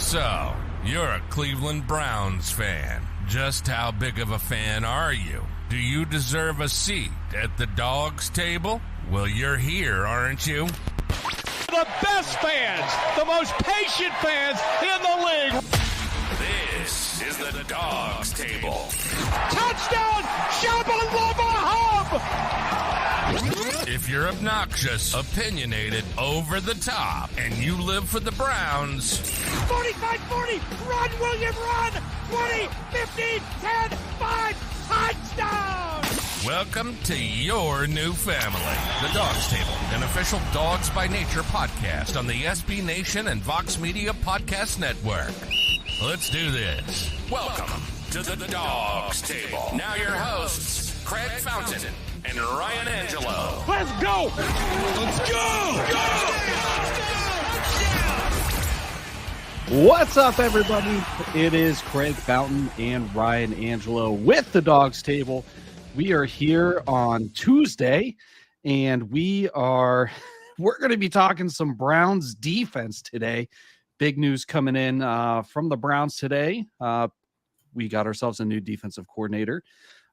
So, you're a Cleveland Browns fan. Just how big of a fan are you? Do you deserve a seat at the Dawgs Table? Well, you're here, aren't you? The best fans, the most patient fans in the league. This is the Dawgs Table. Touchdown, Shabalala Hub! If you're obnoxious, opinionated, over the top, and you live for the Browns... 45-40, run, William, run! 20, 15, 10, 5, touchdown! Welcome to your new family, the Dawgs Table, an official Dawgs By Nature podcast on the SB Nation and Vox Media Podcast Network. Let's do this. Welcome to the Dawgs Table. Now your hosts, Craig Fountain and Ryan Angelo. Let's go! Let's go! What's up, everybody? It is Craig Fountain and Ryan Angelo with the Dawgs Table. We are here on Tuesday, and we're going to be talking some Browns defense today. Big news coming in from the Browns today. We got ourselves a new defensive coordinator.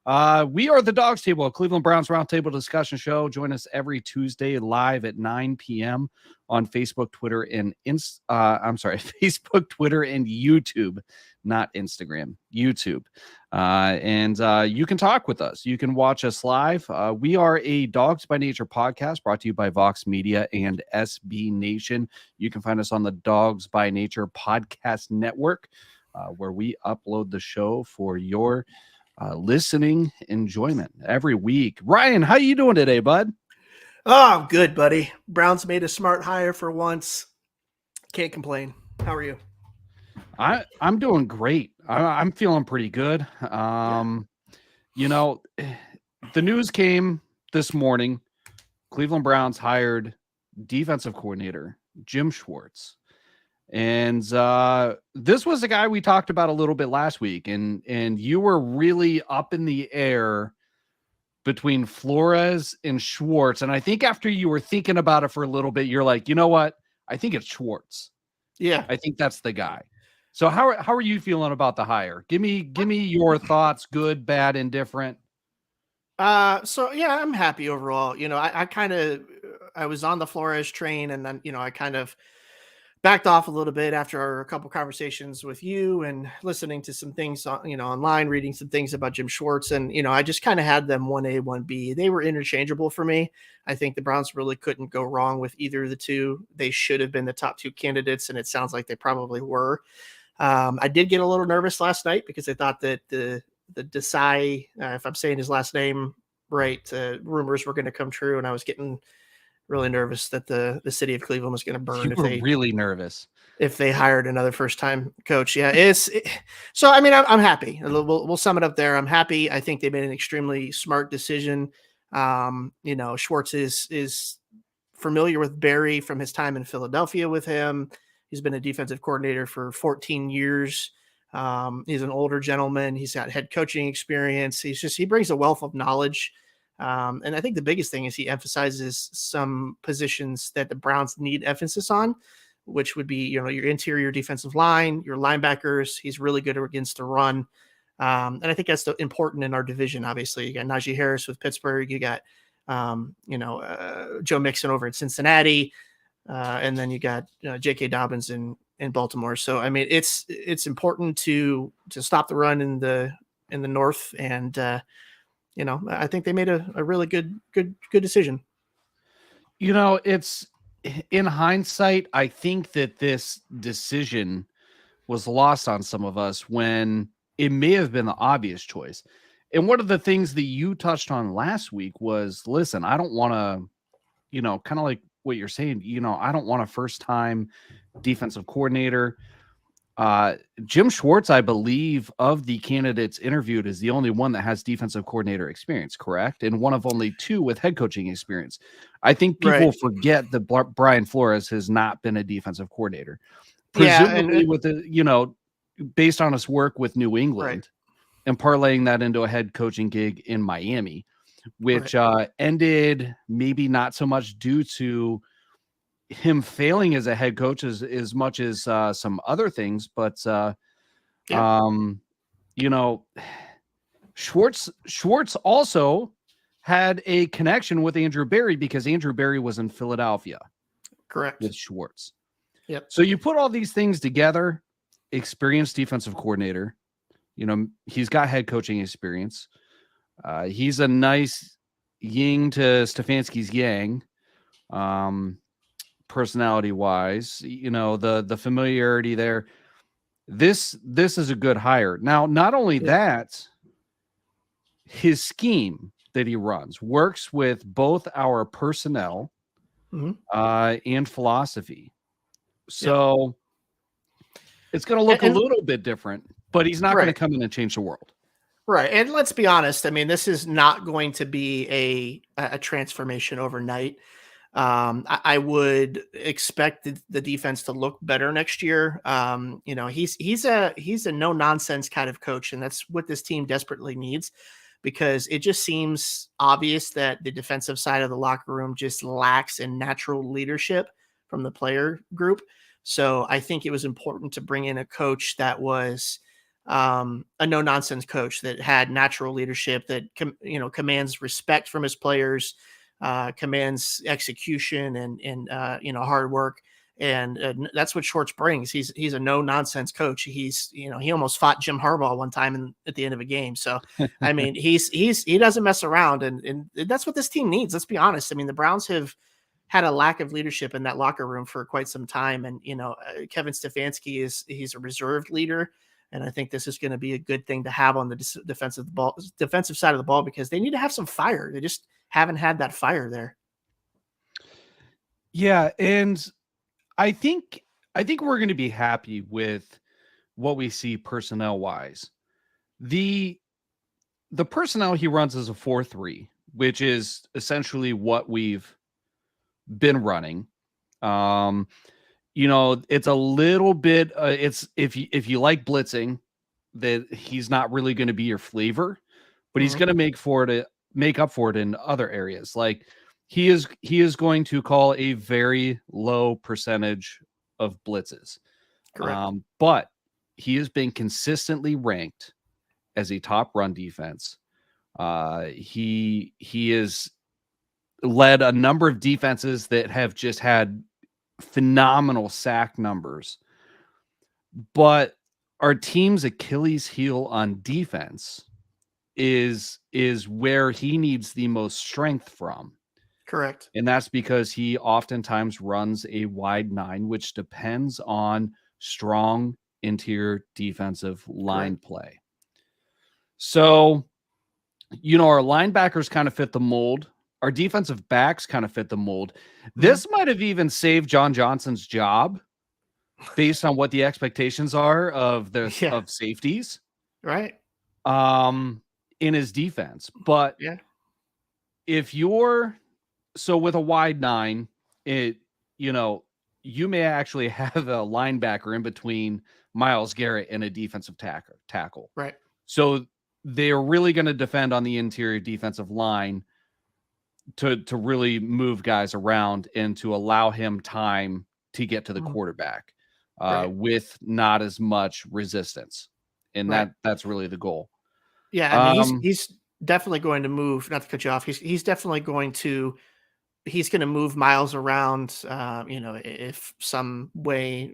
We are the Dawgs Table, a Cleveland Browns roundtable discussion show. Join us every Tuesday live at 9 p.m. on Facebook, Twitter, and Facebook, Twitter, and YouTube, not Instagram, YouTube. And you can talk with us. You can watch us live. We are a Dawgs By Nature podcast brought to you by Vox Media and SB Nation. You can find us on the Dawgs By Nature podcast network, where we upload the show for your listening enjoyment every week. Ryan, how you doing today, bud? Oh, I'm good, buddy. Browns made a smart hire for once. Can't complain. How are you? I'm doing great. I'm feeling pretty good. You know, the news came this morning. Cleveland Browns hired defensive coordinator Jim Schwartz. And this was a guy we talked about a little bit last week, and you were really up in the air between Flores and Schwartz. And I think after you were thinking about it for a little bit, you're like, you know what? I think it's Schwartz. Yeah, I think that's the guy. So how are you feeling about the hire? Give me your thoughts, good, bad, indifferent. So yeah, I'm happy overall. You know, I was on the Flores train, and then, you know, I kind of backed off a little bit after a couple conversations with you and listening to some things, you know, online, reading some things about Jim Schwartz. And, you know, I just kind of had them 1A, 1B. They were interchangeable for me. I think the Browns really couldn't go wrong with either of the two. They should have been the top two candidates, and it sounds like they probably were. I did get a little nervous last night because I thought that the Desai, if I'm saying his last name right, rumors were going to come true. And I was getting really nervous that the city of Cleveland was going to burn. Really nervous if they hired another first-time coach. Yeah, so. I mean, I'm happy. We'll sum it up there. I'm happy. I think they made an extremely smart decision. You know, Schwartz is familiar with Barry from his time in Philadelphia with him. He's been a defensive coordinator for 14 years. He's an older gentleman. He's got head coaching experience. He brings a wealth of knowledge. And I think the biggest thing is he emphasizes some positions that the Browns need emphasis on, which would be, you know, your interior defensive line, your linebackers. He's really good against the run. And I think that's important in our division. Obviously, you got Najee Harris with Pittsburgh. You got, Joe Mixon over in Cincinnati. And then you got J.K. Dobbins in Baltimore. So, I mean, it's important to stop the run in the North. And, you know, I think they made a really good decision. You know, it's in hindsight, I think that this decision was lost on some of us when it may have been the obvious choice. And one of the things that you touched on last week was, listen, I don't want to, you know, kind of like what you're saying, you know, I don't want a first-time defensive coordinator. Jim Schwartz, I believe, of the candidates interviewed, is the only one that has defensive coordinator experience, correct? And one of only two with head coaching experience. I think people forget that Brian Flores has not been a defensive coordinator. Presumably with the, you know, based on his work with New England and parlaying that into a head coaching gig in Miami, which ended maybe not so much due to him failing as a head coach as much as some other things, but you know, Schwartz also had a connection with Andrew Berry because Andrew Berry was in Philadelphia. Correct. With Schwartz. Yep. So you put all these things together, experienced defensive coordinator, you know, he's got head coaching experience. He's a nice yin to Stefanski's yang, personality wise, you know, the familiarity there. This is a good hire. Now, not only that, his scheme that he runs works with both our personnel and philosophy. So it's going to look a little bit different, but he's not going to come in and change the world. Right. And let's be honest. I mean, this is not going to be a transformation overnight. I would expect the defense to look better next year. You know, he's a no nonsense kind of coach, and that's what this team desperately needs, because it just seems obvious that the defensive side of the locker room just lacks in natural leadership from the player group. So I think it was important to bring in a coach that was a no nonsense coach that had natural leadership, that commands respect from his players, commands execution and hard work. And that's what Schwartz brings. He's a no nonsense coach. He almost fought Jim Harbaugh one time at the end of a game. So, I mean, he doesn't mess around, and that's what this team needs. Let's be honest. I mean, the Browns have had a lack of leadership in that locker room for quite some time. And, Kevin Stefanski he's a reserved leader. And I think this is going to be a good thing to have on the defensive side of the ball, because they need to have some fire. They just haven't had that fire there. Yeah. And I think we're going to be happy with what we see personnel wise. The personnel he runs is a 4-3, which is essentially what we've been running. It's a little bit, it's if you like blitzing, that he's not really going to be your flavor, but he's going to make up for it in other areas. Like he is going to call a very low percentage of blitzes. Correct. But he has been consistently ranked as a top run defense. He has led a number of defenses that have just had phenomenal sack numbers. But our team's Achilles heel on defense is where he needs the most strength from. Correct. And that's because he oftentimes runs a wide 9, which depends on strong interior defensive line play. So, our linebackers kind of fit the mold. Our defensive backs kind of fit the mold. This might have even saved John Johnson's job based on what the expectations are of of safeties. Right. In his defense. But if you're with a wide 9, you may actually have a linebacker in between Myles Garrett and a defensive tackle. Right. So they're really going to defend on the interior defensive line to really move guys around and to allow him time to get to the quarterback with not as much resistance. And that's really the goal. Yeah. I mean, he's definitely going to move, not to cut you off. He's definitely going to move Myles around. If some way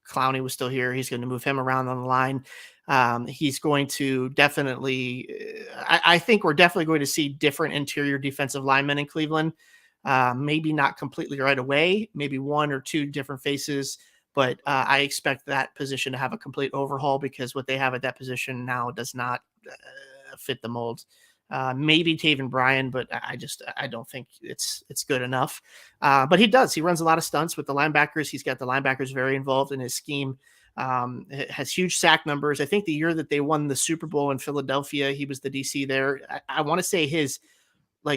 Clowney was still here, he's going to move him around on the line. He's going to definitely, I think we're definitely going to see different interior defensive linemen in Cleveland. Maybe not completely right away, maybe one or two different faces, but I expect that position to have a complete overhaul, because what they have at that position now does not fit the mold. Maybe Taven Bryan, but I don't think it's good enough. But he runs a lot of stunts with the linebackers. He's got the linebackers very involved in his scheme. Has huge sack numbers. I think the year that they won the Super Bowl in Philadelphia, he was the DC there. I want to say his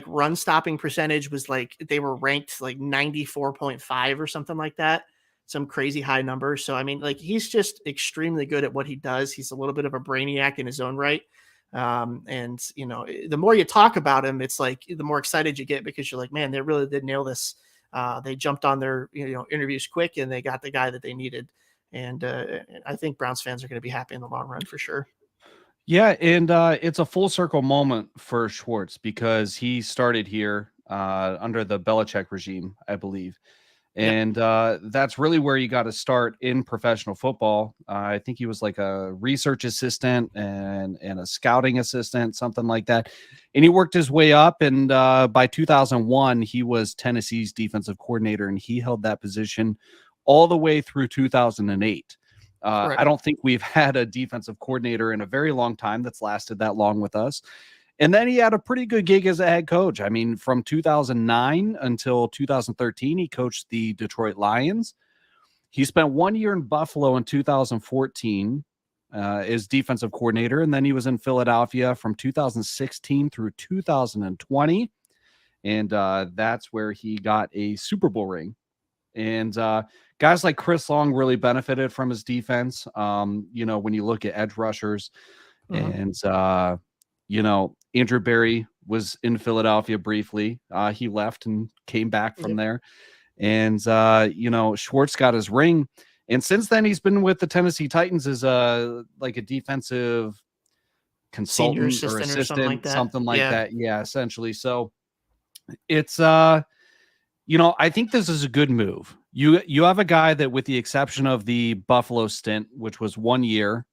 run stopping percentage was they were ranked 94.5 or something like that. Some crazy high numbers. So, I mean, he's just extremely good at what he does. He's a little bit of a brainiac in his own right. And the more you talk about him, it's the more excited you get, because you're like, man, they really did nail this. They jumped on their interviews quick, and they got the guy that they needed. And I think Browns fans are going to be happy in the long run for sure. Yeah, and it's a full circle moment for Schwartz because he started here under the Belichick regime, I believe. And that's really where you got to start in professional football. I think he was like a research assistant and a scouting assistant, something like that. And he worked his way up. And by 2001, he was Tennessee's defensive coordinator, and he held that position all the way through 2008. Right. I don't think we've had a defensive coordinator in a very long time that's lasted that long with us. And then he had a pretty good gig as a head coach. I mean, from 2009 until 2013, he coached the Detroit Lions. He spent 1 year in Buffalo in 2014 as defensive coordinator, and then he was in Philadelphia from 2016 through 2020. And that's where he got a Super Bowl ring. And guys like Chris Long really benefited from his defense. When you look at edge rushers and, Andrew Berry was in Philadelphia briefly. He left and came back from there. And, Schwartz got his ring. And since then, he's been with the Tennessee Titans as a defensive consultant or assistant, something like that. Yeah, essentially. So it's, I think this is a good move. You have a guy that, with the exception of the Buffalo stint, which was 1 year,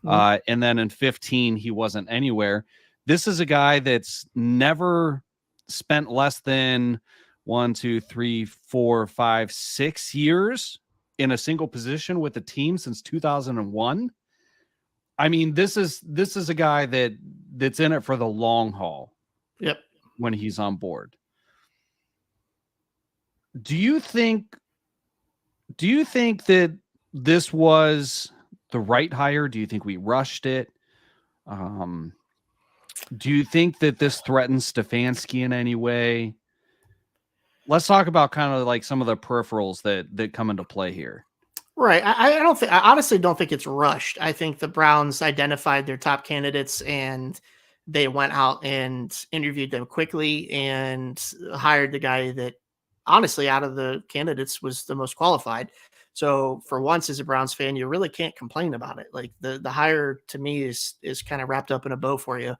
and then in 15, he wasn't anywhere. This is a guy that's never spent less than 6 years in a single position with the team since 2001. I mean, this is a guy that's in it for the long haul. Yep. When he's on board. Do you think that this was the right hire? Do you think we rushed it? Do you think that this threatens Stefanski in any way? Let's talk about kind of like some of the peripherals that come into play here. Right. I honestly don't think it's rushed. I think the Browns identified their top candidates and they went out and interviewed them quickly and hired the guy that, honestly, out of the candidates was the most qualified. So for once, as a Browns fan, you really can't complain about it. Like the hire to me is kind of wrapped up in a bow for you.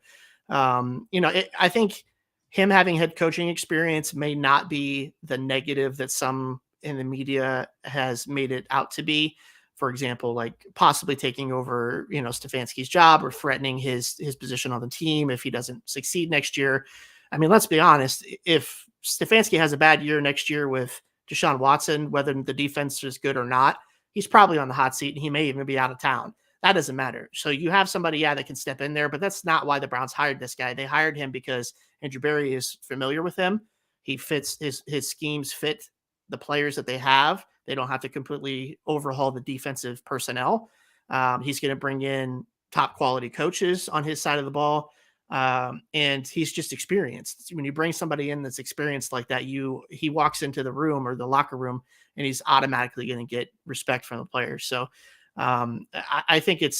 I think him having head coaching experience may not be the negative that some in the media has made it out to be. For example, like possibly taking over, Stefanski's job or threatening his position on the team if he doesn't succeed next year. I mean, let's be honest. If Stefanski has a bad year next year with Deshaun Watson, whether the defense is good or not, he's probably on the hot seat and he may even be out of town. That doesn't matter. So you have somebody, that can step in there, but that's not why the Browns hired this guy. They hired him because Andrew Berry is familiar with him. He fits his schemes fit the players that they have. They don't have to completely overhaul the defensive personnel. He's going to bring in top quality coaches on his side of the ball. And he's just experienced. When you bring somebody in that's experienced like that, he walks into the room or the locker room and he's automatically going to get respect from the players. So I think it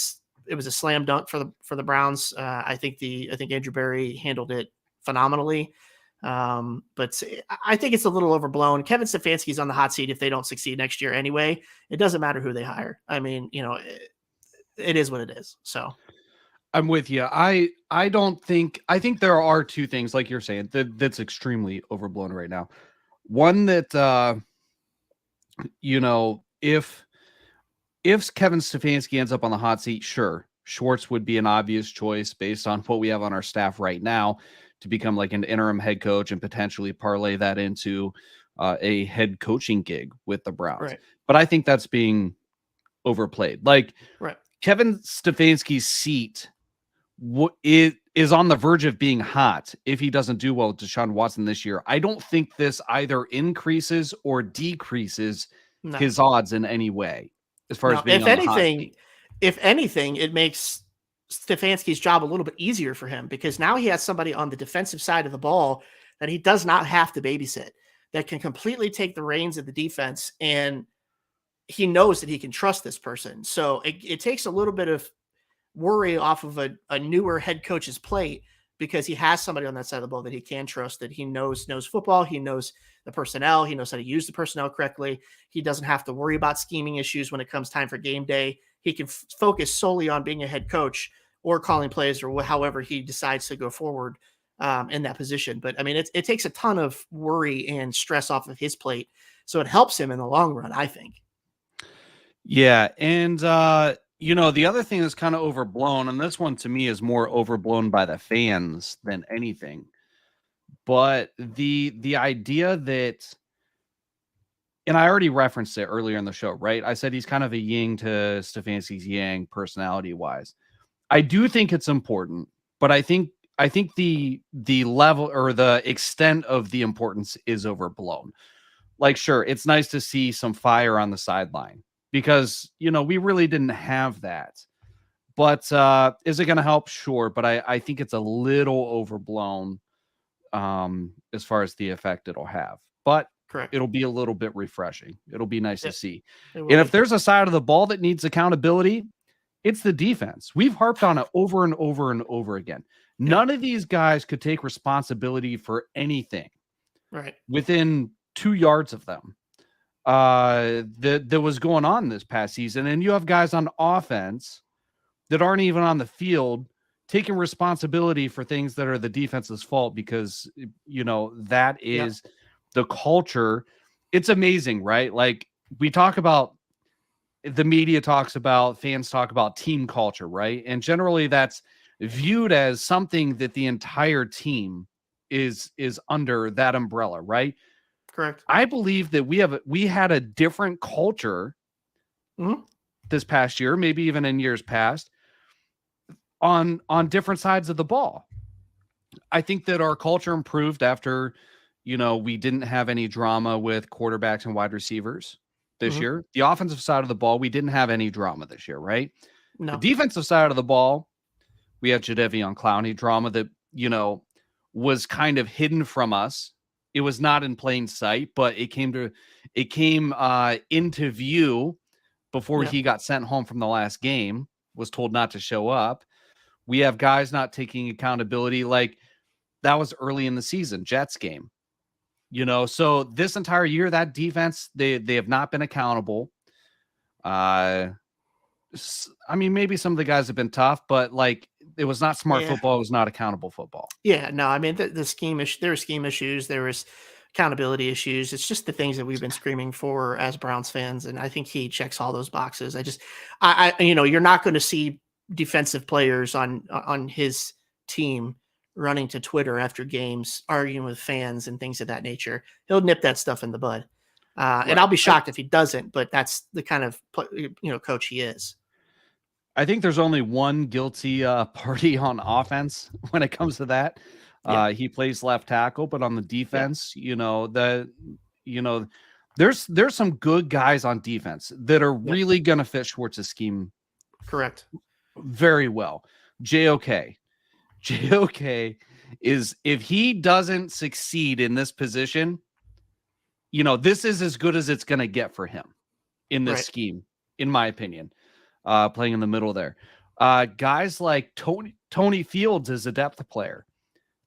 was a slam dunk for the Browns. I think Andrew Berry handled it phenomenally. But I think it's a little overblown. Kevin Stefanski's on the hot seat if they don't succeed next year anyway. It doesn't matter who they hire. I mean, it is what it is. So I'm with you. I think there are two things, like you're saying, that's extremely overblown right now. One that, if Kevin Stefanski ends up on the hot seat, sure, Schwartz would be an obvious choice based on what we have on our staff right now to become like an interim head coach and potentially parlay that into a head coaching gig with the Browns. Right. But I think that's being overplayed. Like Kevin Stefanski's seat is on the verge of being hot if he doesn't do well with Deshaun Watson this year. I don't think this either increases or decreases his odds in any way. As far as being if anything, it makes Stefanski's job a little bit easier for him because now he has somebody on the defensive side of the ball that he does not have to babysit, that can completely take the reins of the defense, and he knows that he can trust this person. So it takes a little bit of worry off of a newer head coach's plate because he has somebody on that side of the ball that he can trust, that he knows football. He knows the personnel. He knows how to use the personnel correctly. He doesn't have to worry about scheming issues when it comes time for game day. He can focus solely on being a head coach or calling plays or however he decides to go forward in that position. But I mean, it takes a ton of worry and stress off of his plate. So it helps him in the long run, I think. Yeah. And, the other thing that's kind of overblown, and this one to me is more overblown by the fans than anything, but the idea that, and I already referenced it earlier in the show, right? I said he's kind of a yin to Stefanski's yang personality wise. I do think it's important, but I think the level or the extent of the importance is overblown. Like, sure, it's nice to see some fire on the sideline because, we really didn't have that. But is it going to help? Sure. But I think it's a little overblown as far as the effect it'll have. But correct, it'll be a little bit refreshing. It'll be nice to see. And if there's a side of the ball that needs accountability, it's the defense. We've harped on it over and over and over again. None of these guys could take responsibility for anything within 2 yards of them that was going on this past season. And you have guys on offense that aren't even on the field taking responsibility for things that are the defense's fault because, that is the culture. It's amazing, right? Like we talk about, the media talks about, fans talk about team culture, right? And generally that's viewed as something that the entire team is under that umbrella, right? Correct. I believe that we had a different culture this past year, maybe even in years past, on different sides of the ball. I think that our culture improved after, we didn't have any drama with quarterbacks and wide receivers this year. The offensive side of the ball, we didn't have any drama this year, right? No. The defensive side of the ball, we had Jadeveon Clowney drama that, was kind of hidden from us. It was not in plain sight, but it came into view before he got sent home from the last game, was told not to show up. We have guys not taking accountability. Like that was early in the season, Jets game, so this entire year, that defense, they have not been accountable. I mean, maybe some of the guys have been tough, but like it was not smart football. It was not accountable football. Yeah, no, I mean, the scheme issue, there were scheme issues. There was accountability issues. It's just the things that we've been screaming for as Browns fans. And I think he checks all those boxes. You're not going to see defensive players on his team running to Twitter after games, arguing with fans and things of that nature. He'll nip that stuff in the bud. And I'll be shocked if he doesn't, but that's the kind of, coach he is. I think there's only one guilty party on offense when it comes to that. He plays left tackle, but on the defense, there's some good guys on defense that are really going to fit Schwartz's scheme. Correct. Very well. JOK is, if he doesn't succeed in this position, this is as good as it's going to get for him in this scheme, in my opinion. Playing in the middle there. Guys like Tony Fields is a depth player.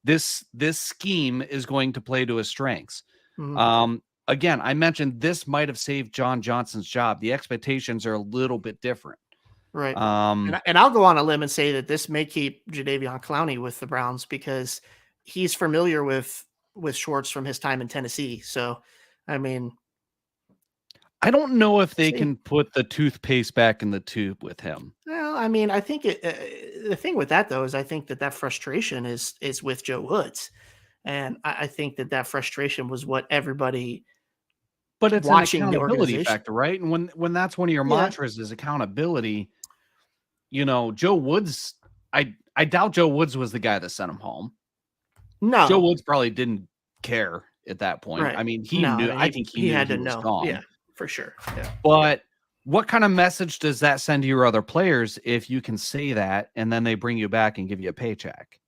This scheme is going to play to his strengths. Again, I mentioned this might have saved John Johnson's job. The expectations are a little bit different. Right. And I'll go on a limb and say that this may keep Jadeveon Clowney with the Browns because he's familiar with Schwartz from his time in Tennessee. So, I mean, I don't know if they can put the toothpaste back in the tube with him. Well, I mean, I think the thing with that, though, is I think that frustration is with Joe Woods. And I think that frustration was what everybody. But it's watching an accountability factor, right? And when that's one of your mantras is accountability, Joe Woods, I doubt Joe Woods was the guy that sent him home. No. Joe Woods probably didn't care at that point. Right. I mean, he knew. I think he knew had he to was know. gone. Yeah. For sure. Yeah. But what kind of message does that send to your other players if you can say that and then they bring you back and give you a paycheck?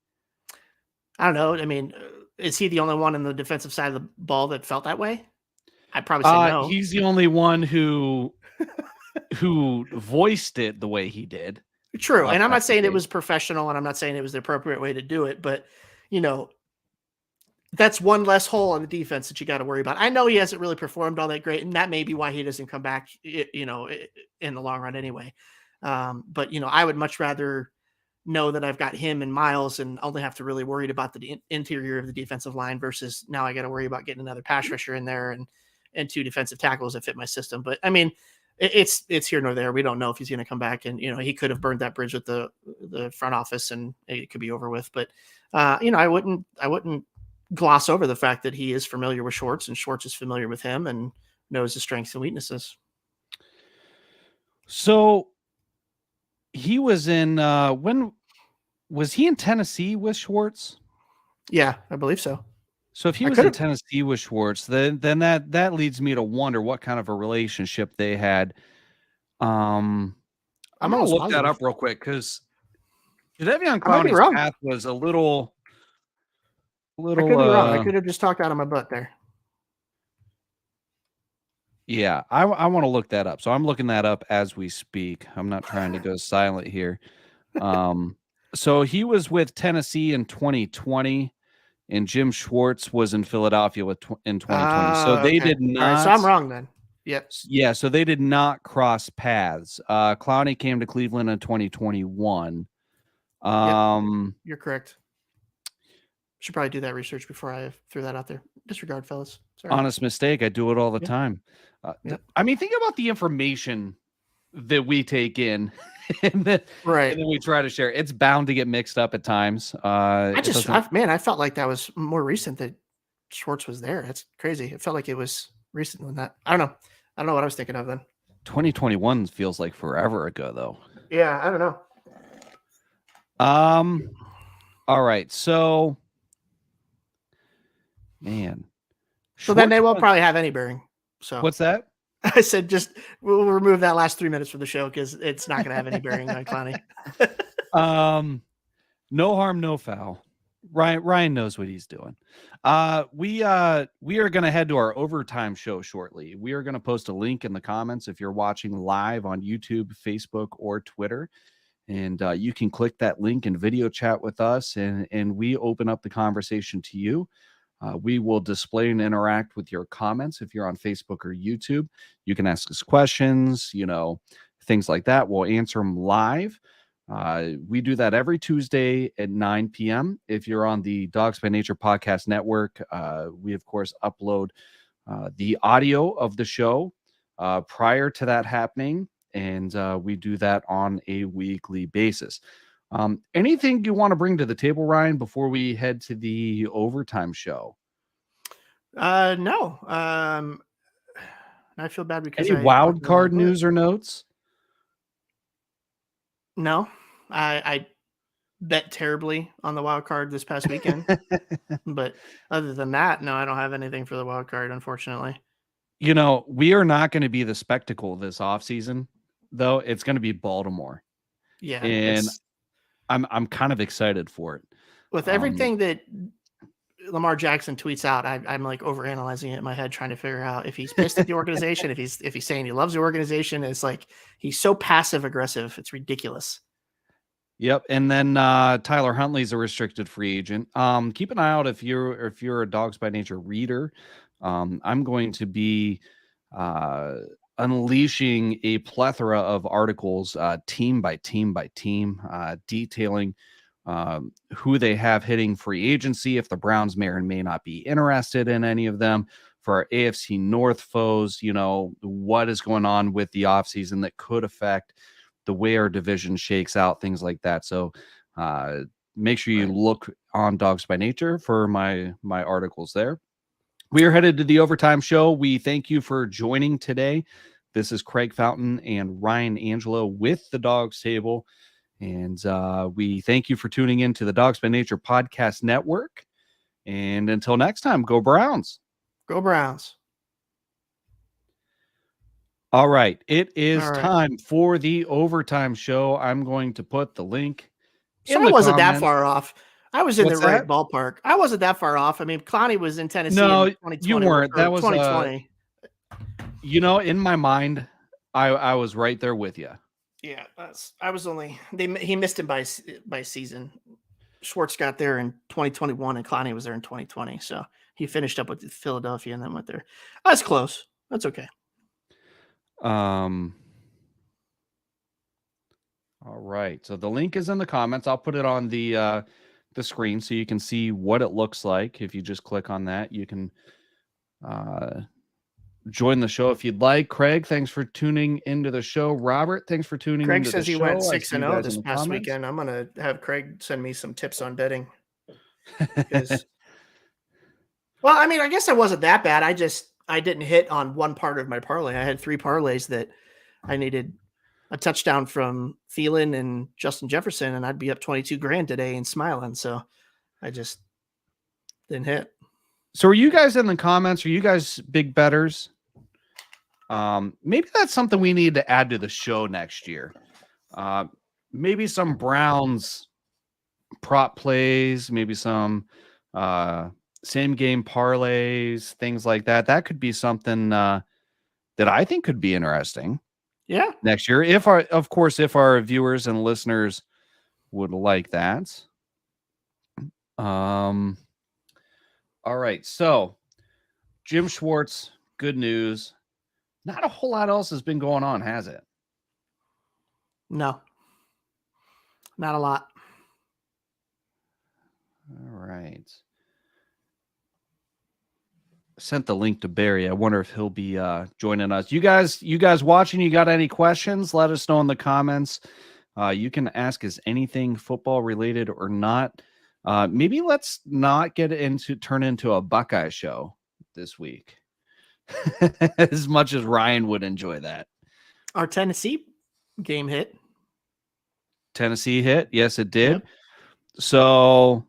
I don't know. I mean, is he the only one in the defensive side of the ball that felt that way? I'd probably say no. He's the only one who voiced it the way he did. True. And I'm not back in saying the it day. was professional, and I'm not saying it was the appropriate way to do it, but you know, that's one less hole on the defense that you got to worry about. I know he hasn't really performed all that great, and that may be why he doesn't come back, in the long run anyway. But I would much rather know that I've got him and Miles and only have to really worry about the interior of the defensive line versus now I got to worry about getting another pass rusher in there and two defensive tackles that fit my system. But I mean, it's here nor there. We don't know if he's going to come back, and he could have burned that bridge with the front office and it could be over with. But I wouldn't gloss over the fact that he is familiar with Schwartz and Schwartz is familiar with him and knows his strengths and weaknesses. So he was in when was he in Tennessee with Schwartz? Yeah, I believe so. So if he was in Tennessee with Schwartz, then that leads me to wonder what kind of a relationship they had. I'm gonna look that up real quick because Jadeveon Clowney's path was a little. I could be wrong. I could have just talked out of my butt there. Yeah, I want to look that up. So I'm looking that up as we speak. I'm not trying to go silent here. So he was with Tennessee in 2020, and Jim Schwartz was in Philadelphia in 2020. So they did not. All right, so I'm wrong then. Yep. Yeah, so they did not cross paths. Clowney came to Cleveland in 2021. You're correct. Should probably do that research before I threw that out there. Disregard, fellas. Sorry. Honest mistake. I do it all the time. I mean, think about the information that we take in and then we try to share. It's bound to get mixed up at times. I felt like that was more recent that Schwartz was there. That's crazy. It felt like it was recent than that. I don't know what I was thinking of then. 2021 feels like forever ago, though. Yeah, I don't know. All right, so man. So then they won't probably have any bearing. So what's that? I said we'll remove that last 3 minutes from the show because it's not going to have any bearing on Clowney. No harm, no foul. Ryan knows what he's doing. We are going to head to our overtime show shortly. We are going to post a link in the comments if you're watching live on YouTube, Facebook, or Twitter. And you can click that link and video chat with us, and we open up the conversation to you. We will display and interact with your comments if you're on Facebook or YouTube. You can ask us questions, things like that. We'll answer them live. We do that every Tuesday at 9 p.m. If you're on the Dawgs By Nature podcast network, we, of course, upload the audio of the show prior to that happening, and we do that on a weekly basis. Anything you want to bring to the table, Ryan, before we head to the overtime show? No. I feel bad because any wild card news or notes? No, I bet terribly on the wild card this past weekend, but other than that, no, I don't have anything for the wild card, unfortunately. We are not going to be the spectacle this offseason, though. It's going to be Baltimore. Yeah. And I'm kind of excited for it. With everything that Lamar Jackson tweets out, I'm like overanalyzing it in my head, trying to figure out if he's pissed at the organization, if he's saying he loves the organization. It's like he's so passive aggressive. It's ridiculous. Yep. And then Tyler Huntley's a restricted free agent. Keep an eye out if you're a Dawgs By Nature reader. I'm going to be unleashing a plethora of articles, team by team by team, detailing who they have hitting free agency, if the Browns may or may not be interested in any of them. For our AFC North foes, what is going on with the offseason that could affect the way our division shakes out, things like that. So make sure you look on Dawgs By Nature for my articles there. We are headed to the overtime show. We thank you for joining today. This is Craig Fountain and Ryan Angelo with the Dawgs Table. And we thank you for tuning in to the Dawgs By Nature podcast network. And until next time, go Browns. Go Browns. All right. It is time for the overtime show. I'm going to put the link in the comments. That far off. I was in the right ballpark. I wasn't that far off. I mean, Clowney was in Tennessee. No, in 2020, you weren't. That was 2020. In my mind, I was right there with you. Yeah, he missed him by season. Schwartz got there in 2021 and Clowney was there in 2020. So he finished up with Philadelphia and then went there. That's close. That's okay. All right. So the link is in the comments. I'll put it on the screen so you can see what it looks like. If you just click on that, you can join the show if you'd like. Craig, thanks for tuning into the show. Robert, thanks for tuning into the show. Craig says he went 6-0 this past weekend. I'm going to have Craig send me some tips on betting. Well, I mean, I guess I wasn't that bad. I didn't hit on one part of my parlay. I had 3 parlays that I needed a touchdown from Thielen and Justin Jefferson, and I'd be up 22 grand today and smiling. So I just didn't hit. So are you guys in the comments? Are you guys big bettors? Maybe that's something we need to add to the show next year. Maybe some Browns prop plays, maybe some same game parlays, things like that. That could be something that I think could be interesting. Yeah. Next year. If our viewers and listeners would like that. All right. So Jim Schwartz, good news. Not a whole lot else has been going on, has it? No. Not a lot. All right. Sent the link to Barry. I wonder if he'll be joining us. You guys watching, you got any questions? Let us know in the comments. You can ask us anything football related or not. Maybe let's not turn into a Buckeye show this week. As much as Ryan would enjoy that. Our Tennessee game hit. Tennessee hit. Yes, it did. Yep. So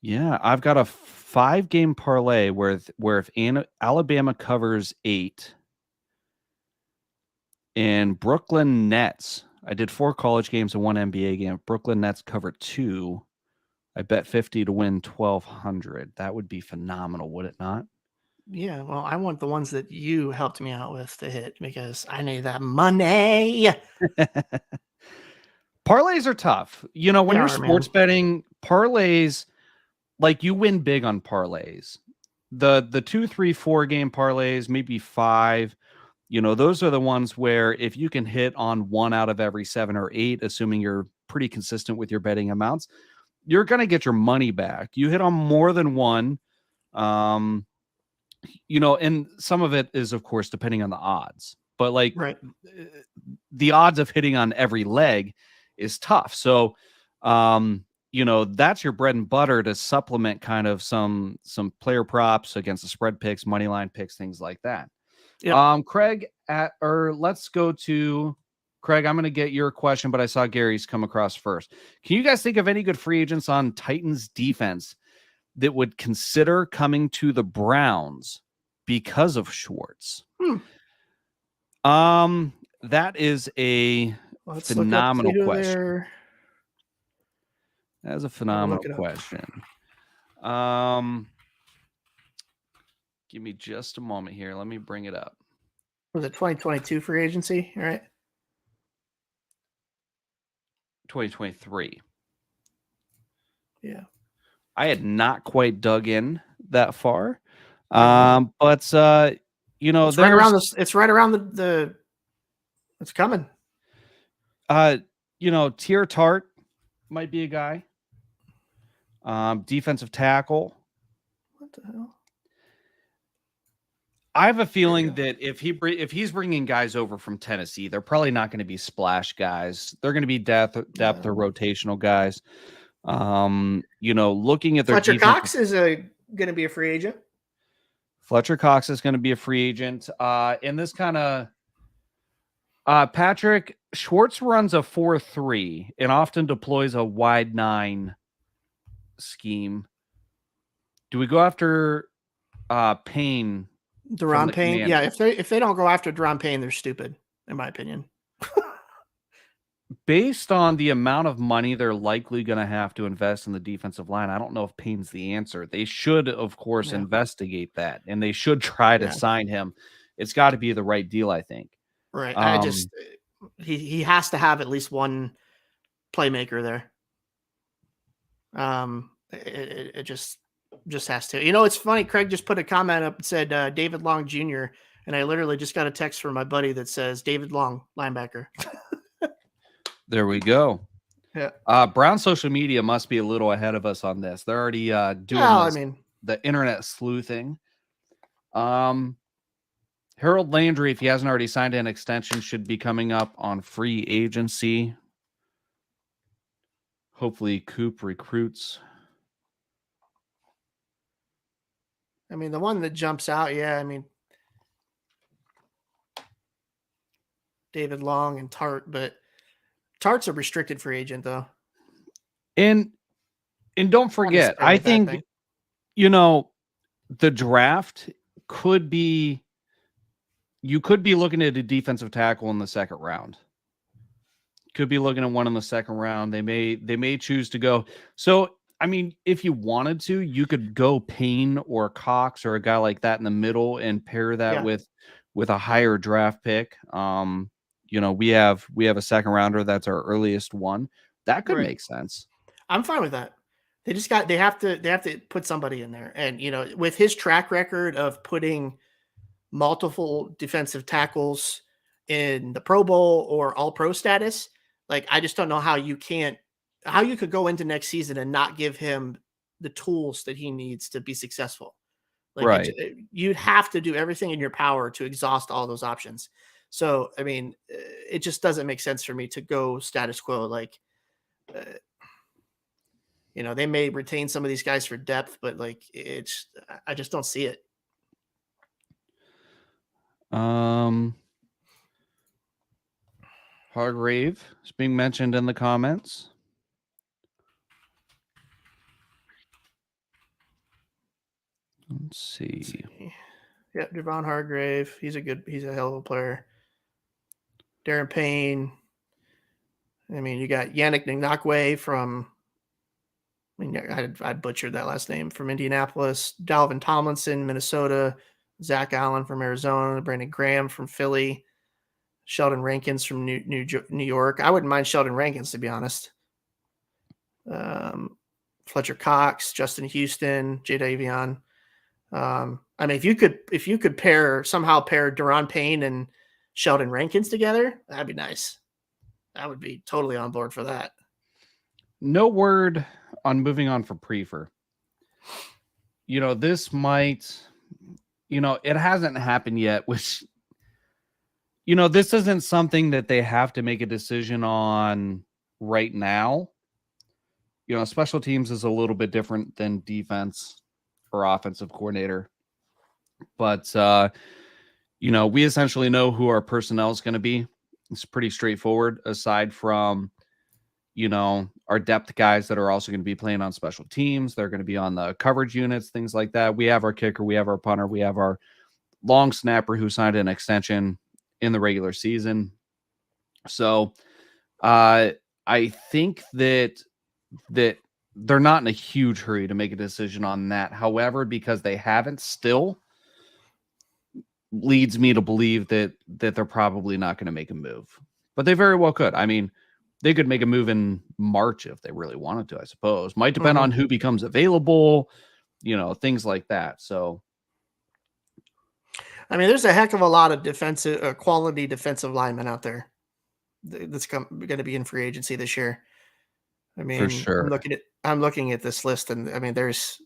yeah, I've got a 5-game parlay where if Alabama covers 8 and Brooklyn Nets, I did 4 college games and 1 NBA game. Brooklyn Nets cover 2. I bet 50 to win 1,200. That would be phenomenal, would it not? Yeah, well, I want the ones that you helped me out with to hit because I need that money. Parlays are tough. You know, when you're sports betting, parlays, like you win big on parlays. The 2, 3, 4 game parlays, maybe 5, you know, those are the ones where if you can hit on 1 out of every 7 or 8, assuming you're pretty consistent with your betting amounts, you're going to get your money back. You hit on more than 1, you know, and some of it is, of course, depending on the odds. But like the odds of hitting on every leg is tough. So, you know, that's your bread and butter to supplement kind of some player props against the spread picks, money line picks, things like that. Yep. Craig, let's go to Craig. I'm going to get your question, but I saw Gary's come across first. Can you guys think of any good free agents on Titans defense that would consider coming to the Browns because of Schwartz? That is a phenomenal question. That is a phenomenal question. Give me just a moment here. Let me bring it up. Was it 2022 free agency, right? 2023. Yeah. I had not quite dug in that far. But you know, it's right around this. It's right around the it's coming. You know, Tier Tart might be a guy. Defensive tackle. What the hell? I have a feeling that if he's bringing guys over from Tennessee, they're probably not going to be splash guys. They're going to be depth or rotational guys. You know, looking at their Fletcher Cox is going to be a free agent. Fletcher Cox is going to be a free agent. In this kind of Patrick Schwartz runs a 4-3 and often deploys a wide 9 scheme. Do we go after Payne? Deron Payne? Yeah, if they don't go after Deron Payne, they're stupid, in my opinion. Based on the amount of money they're likely going to have to invest in the defensive line, I don't know if Payne's the answer. They should, of course, investigate that, and they should try to sign him. It's got to be the right deal, I think. Right. he has to have at least one playmaker there. It just has to. It's funny. Craig just put a comment up and said David Long Jr. And I literally just got a text from my buddy that says David Long, linebacker. There we go. Yeah. Brown social media must be a little ahead of us on this. They're already doing the internet sleuthing. Harold Landry, if he hasn't already signed an extension, should be coming up on free agency. Hopefully Coop recruits. The one that jumps out, David Long and Tart, but Tart's a restricted free agent though. And don't forget, I think, the draft could be, you could be looking at a defensive tackle in the second round. Could be looking at one in the second round. They may choose to go. So, if you wanted to, you could go Payne or Cox or a guy like that in the middle and pair that with a higher draft pick. We have a second rounder. That's our earliest one. That could make sense. I'm fine with that. They have to put somebody in there. And, with his track record of putting multiple defensive tackles in the Pro Bowl or all pro status, I just don't know how you could go into next season and not give him the tools that he needs to be successful. Right. You'd have to do everything in your power to exhaust all those options. So, it just doesn't make sense for me to go status quo. They may retain some of these guys for depth, but I just don't see it. Hargrave is being mentioned in the comments. Let's see. Yeah, Javon Hargrave. He's a hell of a player. Darren Payne. You got Yannick Ngakoue from, I butchered that last name, from Indianapolis. Dalvin Tomlinson, Minnesota. Zach Allen from Arizona. Brandon Graham from Philly. Sheldon Rankins from New York. I wouldn't mind Sheldon Rankins, to be honest. Fletcher Cox, Justin Houston, Jay Davion. If you could somehow pair Daron Payne and Sheldon Rankins together, that'd be nice. I would be totally on board for that. No word on moving on for Prefer. This might, it hasn't happened yet, which, this isn't something that they have to make a decision on right now. Special teams is a little bit different than defense or offensive coordinator. But, we essentially know who our personnel is going to be. It's pretty straightforward, aside from, our depth guys that are also going to be playing on special teams. They're going to be on the coverage units, things like that. We have our kicker, we have our punter, we have our long snapper who signed an extension in the regular season. So I think that they're not in a huge hurry to make a decision on that. However, because they haven't still, leads me to believe that they're probably not going to make a move. But they very well could. They could make a move in March if they really wanted to, I suppose. Might depend on who becomes available, things like that. So, there's a heck of a lot of quality defensive linemen out there that's going to be in free agency this year. For sure. I'm looking at this list, and there's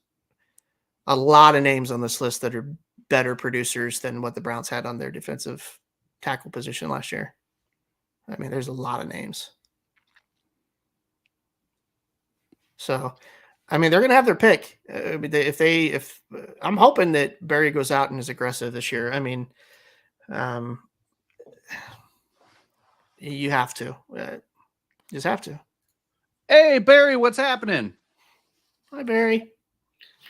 a lot of names on this list that are better producers than what the Browns had on their defensive tackle position last year. There's a lot of names. So, they're going to have their pick. If I'm hoping that Barry goes out and is aggressive this year. You have to, just have to. Hey, Barry, what's happening? Hi, Barry.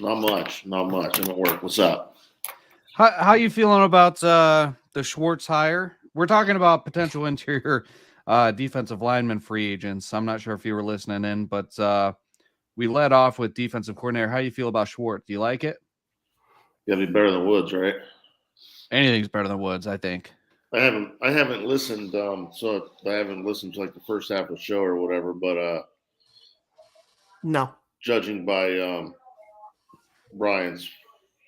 Not much. I'm at work. What's up? How you feeling about the Schwartz hire? We're talking about potential interior defensive lineman free agents. I'm not sure if you were listening in, but we led off with defensive coordinator. How you feel about Schwartz? Do you like it? Gotta be better than Woods, right? Anything's better than Woods, I think. I haven't listened. So I haven't listened to like the first half of the show or whatever. But No. judging by Ryan's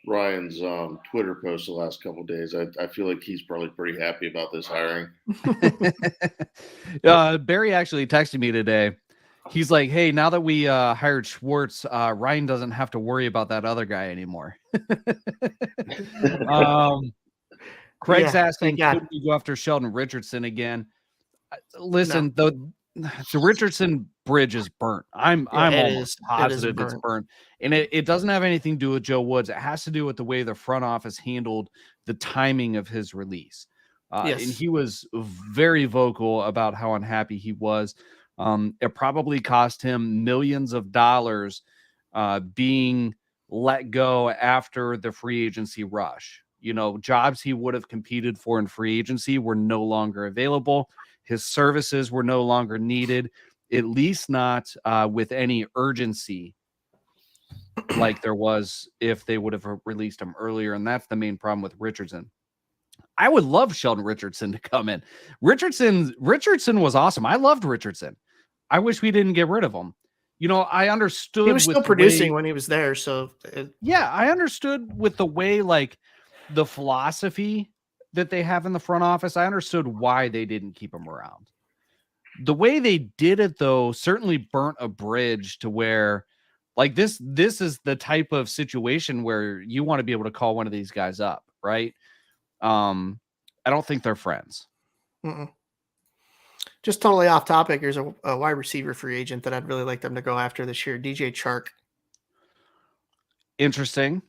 Twitter post the last couple of days, I feel like he's probably pretty happy about this hiring. Barry actually texted me today. He's like, "Hey, now that we hired Schwartz, Ryan doesn't have to worry about that other guy anymore." Craig's asking, could we go after Sheldon Richardson again? Listen, the Richardson bridge is burnt. I'm almost positive it's burnt. And it doesn't have anything to do with Joe Woods. It has to do with the way the front office handled the timing of his release. And he was very vocal about how unhappy he was. It probably cost him millions of dollars being let go after the free agency rush. You know, jobs he would have competed for in free agency were no longer available. His services were no longer needed, at least not with any urgency like there was if they would have released him earlier. And that's the main problem with Richardson. I would love Sheldon Richardson to come in. Richardson was awesome. I loved Richardson. I wish we didn't get rid of him. You know, I understood. He was still producing when he was there. So yeah, I understood with the way, like, the philosophy that they have in the front office. I understood why they didn't keep him around. The way they did it, though, certainly burnt a bridge to where, like, this is the type of situation where you want to be able to call one of these guys up, right? I don't think they're friends. Just totally off topic. There's a wide receiver free agent that I'd really like them to go after this year, DJ Chark. Interesting.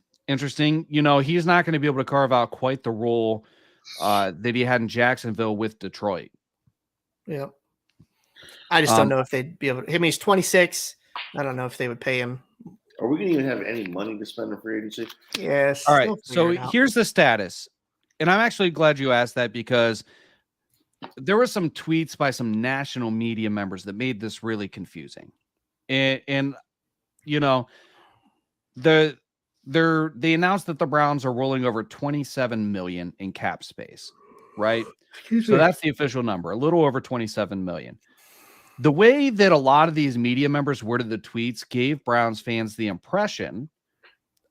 You know, he's not going to be able to carve out quite the role that he had in Jacksonville with Detroit. Yeah. I just don't know if they'd be able to. I mean, he's 26. I don't know if they would pay him. Are we going to even have any money to spend on free agency? Yes. All right. So here's the status. And I'm actually glad you asked that, because there were some tweets by some national media members that made this really confusing. And you know, they announced that the Browns are rolling over $27 million in cap space, right? So that's the official number, a little over $27 million. The way that a lot of these media members worded the tweets gave Browns fans the impression,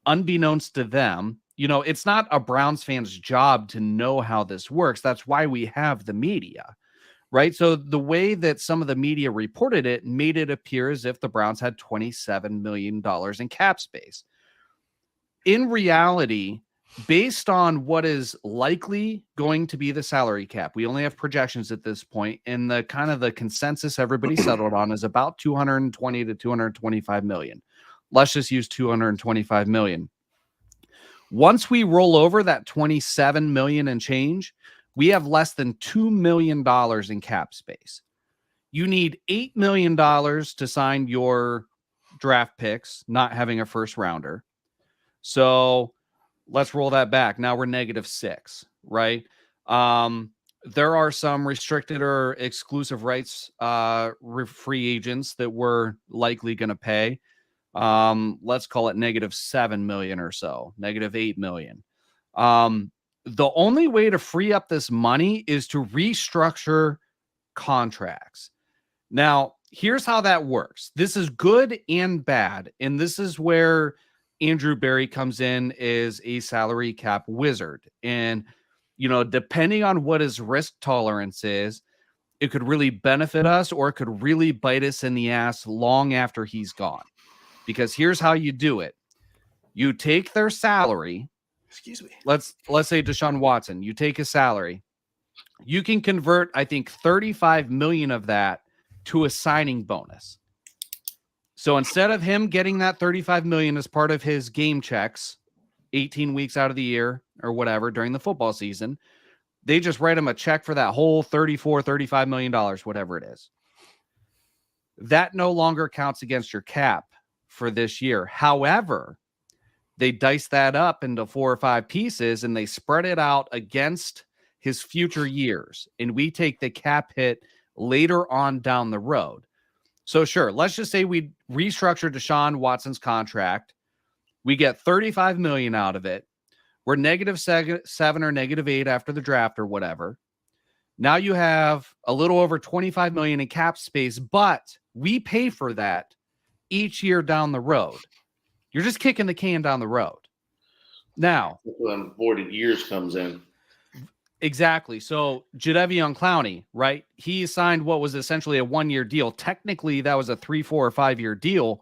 unbeknownst to them, you know, it's not a Browns fan's job to know how this works. That's why we have the media, right? So the way that some of the media reported it made it appear as if the Browns had $27 million in cap space. In reality, based on what is likely going to be the salary cap, we only have projections at this point, and the kind of the consensus everybody settled on is about 220 to 225 million. Let's just use 225 million. Once we roll over that 27 million and change, we have less than $2 million in cap space. You need $8 million to sign your draft picks, not having a first rounder. So let's roll that back. Now we're -6, right? There are some restricted or exclusive rights free agents that we're likely going to pay. Let's call it -7 million or so, -8 million. The only way to free up this money is to restructure contracts. Now, here's how that works. This is good and bad, and this is where Andrew Berry comes in as a salary cap wizard. And, you know, depending on what his risk tolerance is, it could really benefit us or it could really bite us in the ass long after he's gone. Because here's how you do it. You take their salary. Excuse me. Let's say Deshaun Watson, you take his salary. You can convert, I think, 35 million of that to a signing bonus. So instead of him getting that 35 million as part of his game checks 18 weeks out of the year or whatever during the football season, they just write him a check for that whole $35 million, whatever it is. That no longer counts against your cap for this year. However, they dice that up into 4 or 5 pieces and they spread it out against his future years. And we take the cap hit later on down the road. So sure, let's just say we restructure Deshaun Watson's contract. We get 35 million out of it. We're -7 or -8 after the draft or whatever. Now you have a little over 25 million in cap space, but we pay for that each year down the road. You're just kicking the can down the road. Now, when voided years comes in. Exactly. So Jadeveon Clowney, right? He signed what was essentially a 1-year deal. Technically, that was a 3, 4, or 5-year deal,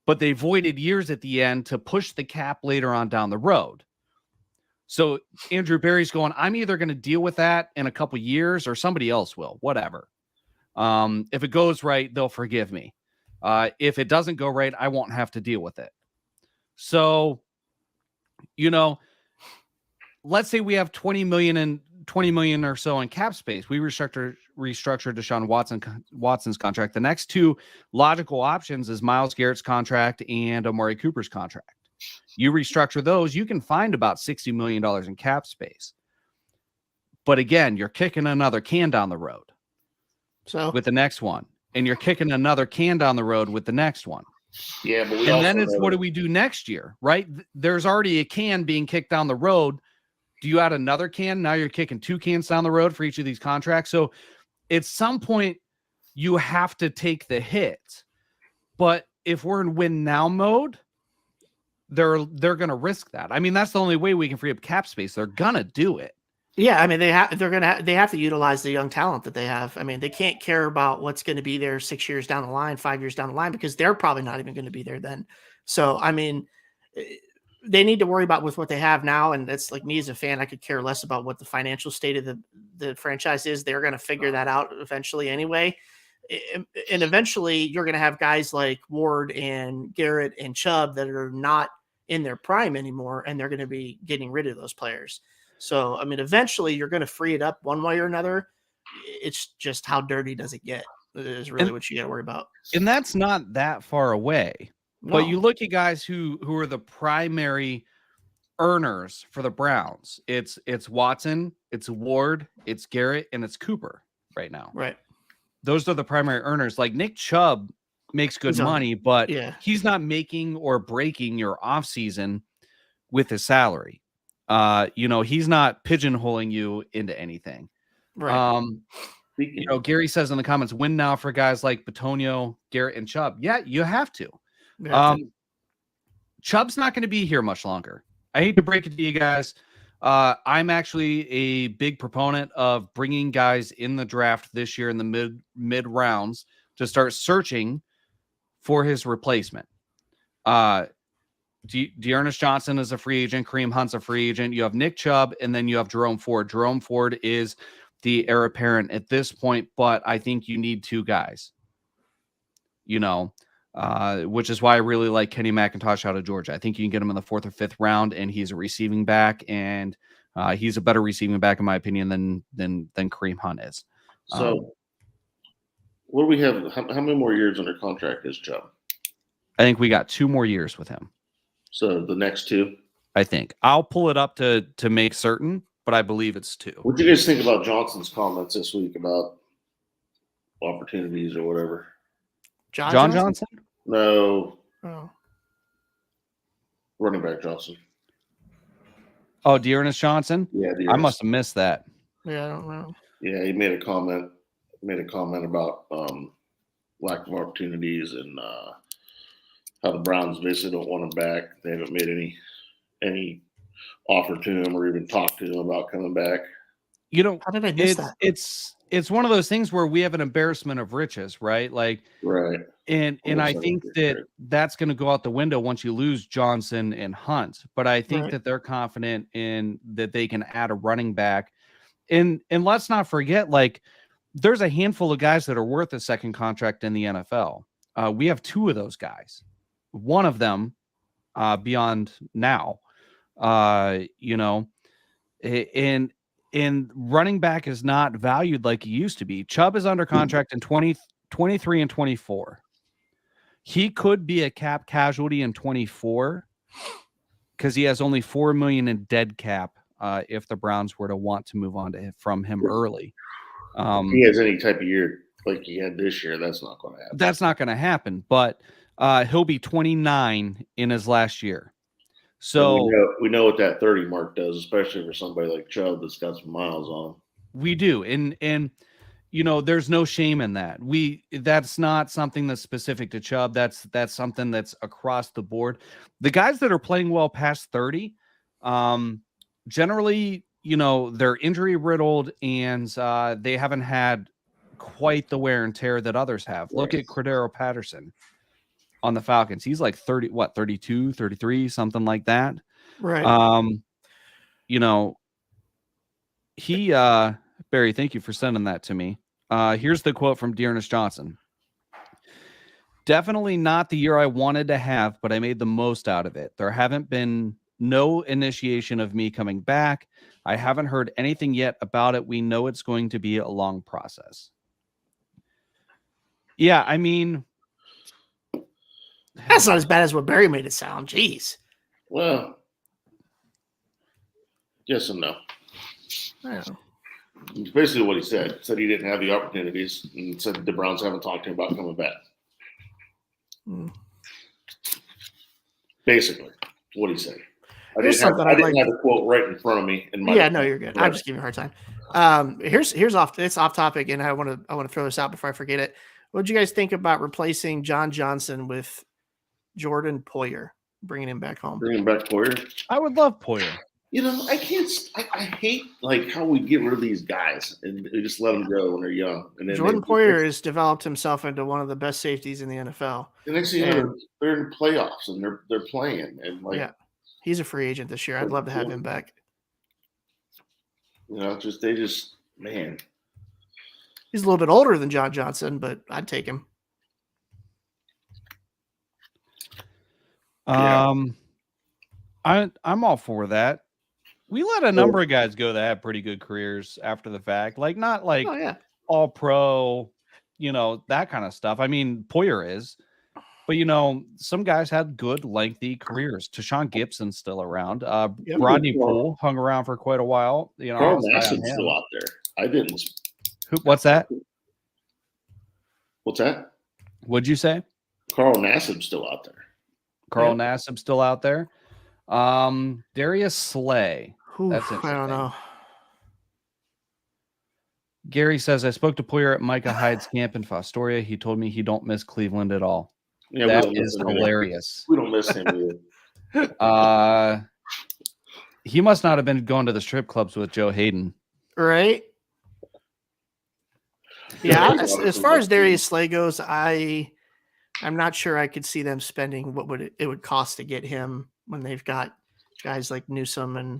but they voided years at the end to push the cap later on down the road. So Andrew Berry's going, I'm either going to deal with that in a couple years or somebody else will, whatever. If it goes right, they'll forgive me. If it doesn't go right, I won't have to deal with it. So, let's say we have 20 million or so in cap space. We restructure Deshaun Watson's contract. The next two logical options is Myles Garrett's contract and Amari Cooper's contract. You restructure those, you can find about $60 million in cap space. But again, you're kicking another can down the road. So with the next one, and you're kicking another can down the road with the next one. Yeah, but then it's what do we do next year, right? There's already a can being kicked down the road. Do you add another can? Now you're kicking 2 cans down the road for each of these contracts. So at some point, you have to take the hit. But if we're in win now mode, they're going to risk that. I mean, that's the only way we can free up cap space. They're going to do it. Yeah, I mean, they have to utilize the young talent that they have. I mean, they can't care about what's going to be there 6 years down the line, 5 years down the line, because they're probably not even going to be there then. So, I mean, they need to worry about with what they have now. And that's like me as a fan, I could care less about what the financial state of the franchise is. They're going to figure that out eventually anyway. And eventually you're going to have guys like Ward and Garrett and Chubb that are not in their prime anymore. And they're going to be getting rid of those players. So, I mean, eventually you're going to free it up one way or another. It's just how dirty does it get is really what you got to worry about. And that's not that far away. No. But you look at guys who are the primary earners for the Browns. It's Watson, it's Ward, it's Garrett, and it's Cooper right now. Right. Those are the primary earners. Like Nick Chubb makes good money, but he's not making or breaking your offseason with his salary. He's not pigeonholing you into anything. Right. Gary says in the comments, win now for guys like Bitonio, Garrett, and Chubb. Yeah, you have to. Chubb's not going to be here much longer. I hate to break it to you guys. I'm actually a big proponent of bringing guys in the draft this year in the mid rounds to start searching for his replacement. Dearness Johnson is a free agent. Kareem Hunt's a free agent. You have Nick Chubb, and then you have Jerome Ford. Jerome Ford is the heir apparent at this point, but I think you need 2 guys. Which is why I really like Kenny McIntosh out of Georgia. I think you can get him in the 4th or 5th round, and he's a receiving back, and he's a better receiving back, in my opinion, than Kareem Hunt is. So, what do we have? How many more years under contract is Chubb? I think we got 2 more years with him. So the next 2? I think. I'll pull it up to make certain, but I believe it's 2. What do you guys think about Johnson's comments this week about opportunities or whatever? John Johnson? No. Oh. Running back Johnson. Oh, Dearness Johnson? Yeah, I must have missed that. Yeah, I don't know. Yeah, he made a comment about lack of opportunities and how the Browns basically don't want him back. They haven't made any offer to him or even talked to him about coming back. How did I miss that? It's one of those things where we have an embarrassment of riches, right? Right. And I think that's going to go out the window once you lose Johnson and Hunt. But I think that they're confident in that they can add a running back. And let's not forget, there's a handful of guys that are worth a second contract in the NFL. We have 2 of those guys. One of them beyond now, and running back is not valued like he used to be. Chubb is under contract in 2023 and 24. He could be a cap casualty in 24 because he has only $4 million in dead cap if the Browns were to want to move on from him early. If he has any type of year like he had this year, that's not going to happen. That's not going to happen, but he'll be 29 in his last year. So we know what that 30 mark does, especially for somebody like Chubb that's got some miles on him. We do. And there's no shame in that. That's not something that's specific to Chubb. That's something that's across the board. The guys that are playing well past 30, generally, they're injury riddled and they haven't had quite the wear and tear that others have. Look at Cordero Patterson on the Falcons. He's like 32, 33, something like that. Right. He Barry, thank you for sending that to me. Here's the quote from Dearness Johnson. Definitely not the year I wanted to have, but I made the most out of it. There haven't been no initiation of me coming back. I haven't heard anything yet about it. We know it's going to be a long process. Yeah, I mean, that's not as bad as what Barry made it sound. Jeez. Well, yes and no. I don't know. It's basically what he said. Said he didn't have the opportunities, and said the Browns haven't talked to him about coming back. Basically, what he said. I didn't have the quote right in front of me. No, you're good. I'm just giving you a hard time. Here's off. It's off topic, and I want to throw this out before I forget it. What did you guys think about replacing John Johnson with Jordan Poyer, bringing him back home? Bringing back Poyer. I would love Poyer. I can't. I hate like how we get rid of these guys and we just let them go when they're young. And then Jordan Poyer has developed himself into one of the best safeties in the NFL. The next thing you know, they're in the playoffs and they're playing and he's a free agent this year. I'd love to have him back. Man, he's a little bit older than John Johnson, but I'd take him. I'm all for that. We let a number of guys go that have pretty good careers after the fact. Like, not like all pro, that kind of stuff. I mean, Poyer is, but some guys had good, lengthy careers. Tashawn Gibson's still around. Rodney Poole hung around for quite a while. Carl Nassib's still out there. I didn't. What's that? What's that? What'd you say? Carl Nassib's still out there. Carl Nassib's still out there. Darius Slay. That's interesting. I don't know. Gary says, I spoke to Poyer at Micah Hyde's camp in Fostoria. He told me he don't miss Cleveland at all. Yeah, that is hilarious. We don't miss him either. He must not have been going to the strip clubs with Joe Hayden. Right? Yeah, as far as Darius Slay goes, I'm not sure I could see them spending what it would cost to get him when they've got guys like Newsome and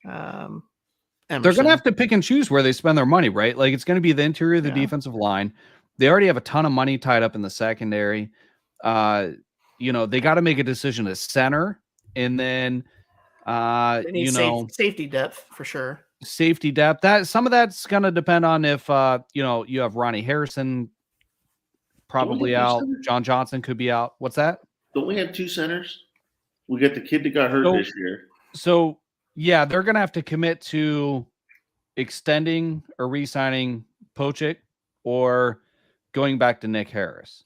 Emerson. They're going to have to pick and choose where they spend their money, right? Like, it's going to be the interior of the defensive line. They already have a ton of money tied up in the secondary. They got to make a decision as center, and then safety depth for sure. Safety depth. That some of that's going to depend on if you have Ronnie Harrison probably out. John Johnson could be out. What's that? Don't we have two centers? We got the kid that got hurt this year. So yeah, they're going to have to commit to extending or re-signing Pochik or going back to Nick Harris.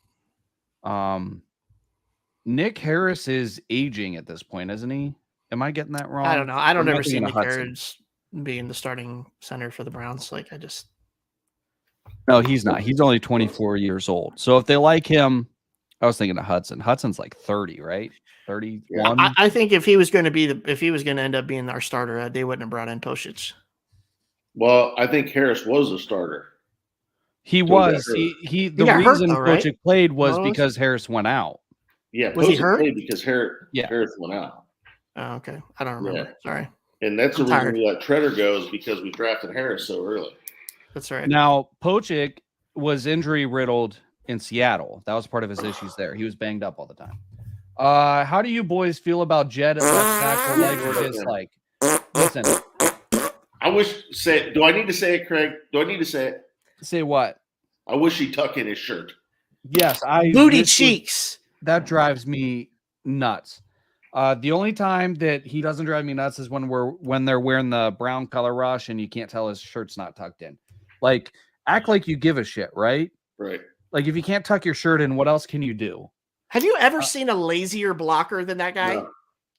Nick Harris is aging at this point, isn't he? Am I getting that wrong? I don't know. I don't ever see Nick Harris being the starting center for the Browns. No, he's not. He's only 24 years old. So if they like him, I was thinking of Hudson. Hudson's like 30, right? 31. I think if he was going to end up being our starter, they wouldn't have brought in Pochik. Well, I think Harris was a starter. He was. The reason Pochik played was because Harris went out. Yeah, was he hurt? Played because Harris went out. Oh, okay. I don't remember. Yeah. Sorry. And that's the reason we let Treader go is because we drafted Harris so early. That's right. Now, Pochik was injury riddled in Seattle. That was part of his issues there. He was banged up all the time. How do you boys feel about Jed at left tackle? Like or dislike? Listen. Do I need to say it, Craig? Do I need to say it? Say what? I wish he'd tuck in his shirt. Yes, booty cheeks. That drives me nuts. The only time that he doesn't drive me nuts is when they're wearing the brown color rush and you can't tell his shirt's not tucked in. Like, act like you give a shit, right? Right. Like, if you can't tuck your shirt in, what else can you do? Have you ever seen a lazier blocker than that guy?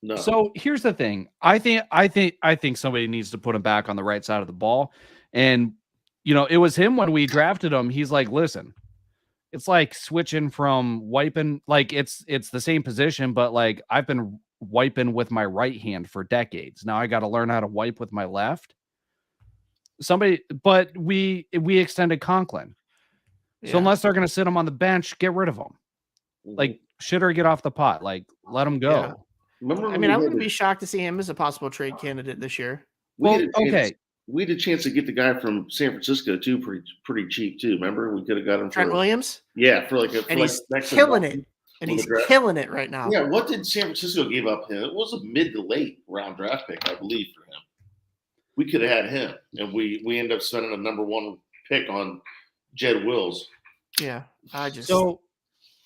No. So here's the thing. I think somebody needs to put him back on the right side of the ball. And it was him when we drafted him. He's like, listen, it's like switching from wiping, like it's the same position, but like I've been wiping with my right hand for decades. Now I got to learn how to wipe with my left. But we extended Conklin. So unless they're going to sit him on the bench, get rid of him. Like, shit or get off the pot. Like, let him go. Yeah. I mean, I wouldn't be shocked to see him as a possible trade candidate this year. We had a chance to get the guy from San Francisco too, pretty cheap too. Remember, we could have got him. Trent Williams. Yeah, he's killing it. And he's killing it right now. Yeah, what did San Francisco give up him? It was a mid to late round draft pick, I believe, for him. We could have had him, and we ended up spending a number 1 pick on Jed Wills. Yeah, so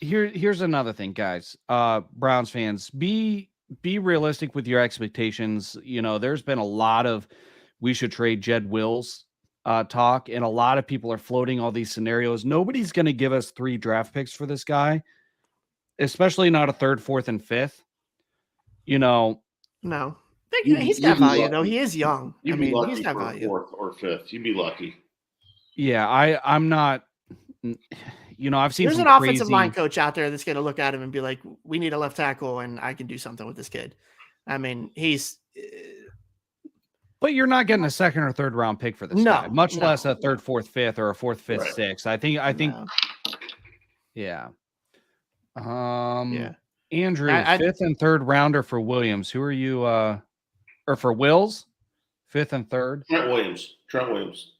here's another thing, guys. Browns fans, be realistic with your expectations. There's been a lot of we should trade Jed Wills talk, and a lot of people are floating all these scenarios. Nobody's going to give us 3 draft picks for this guy, especially not a 3rd, 4th, and 5th. No. He's got value, though. He is young. I mean, he's got value. 4th or 5th. You'd be lucky. Yeah, I'm not. I've seen there's an offensive line coach out there that's going to look at him and be like, "We need a left tackle, and I can do something with this kid." I mean, he's. But you're not getting a 2nd or 3rd round pick for this guy, much less a 3rd, 4th, 5th, or a 4th, 5th, right. 6th. I think. Yeah. Andrew, 5th and 3rd rounder for Williams. Who are you? Or for Wills, 5th and 3rd. Trent Williams. Trent Williams.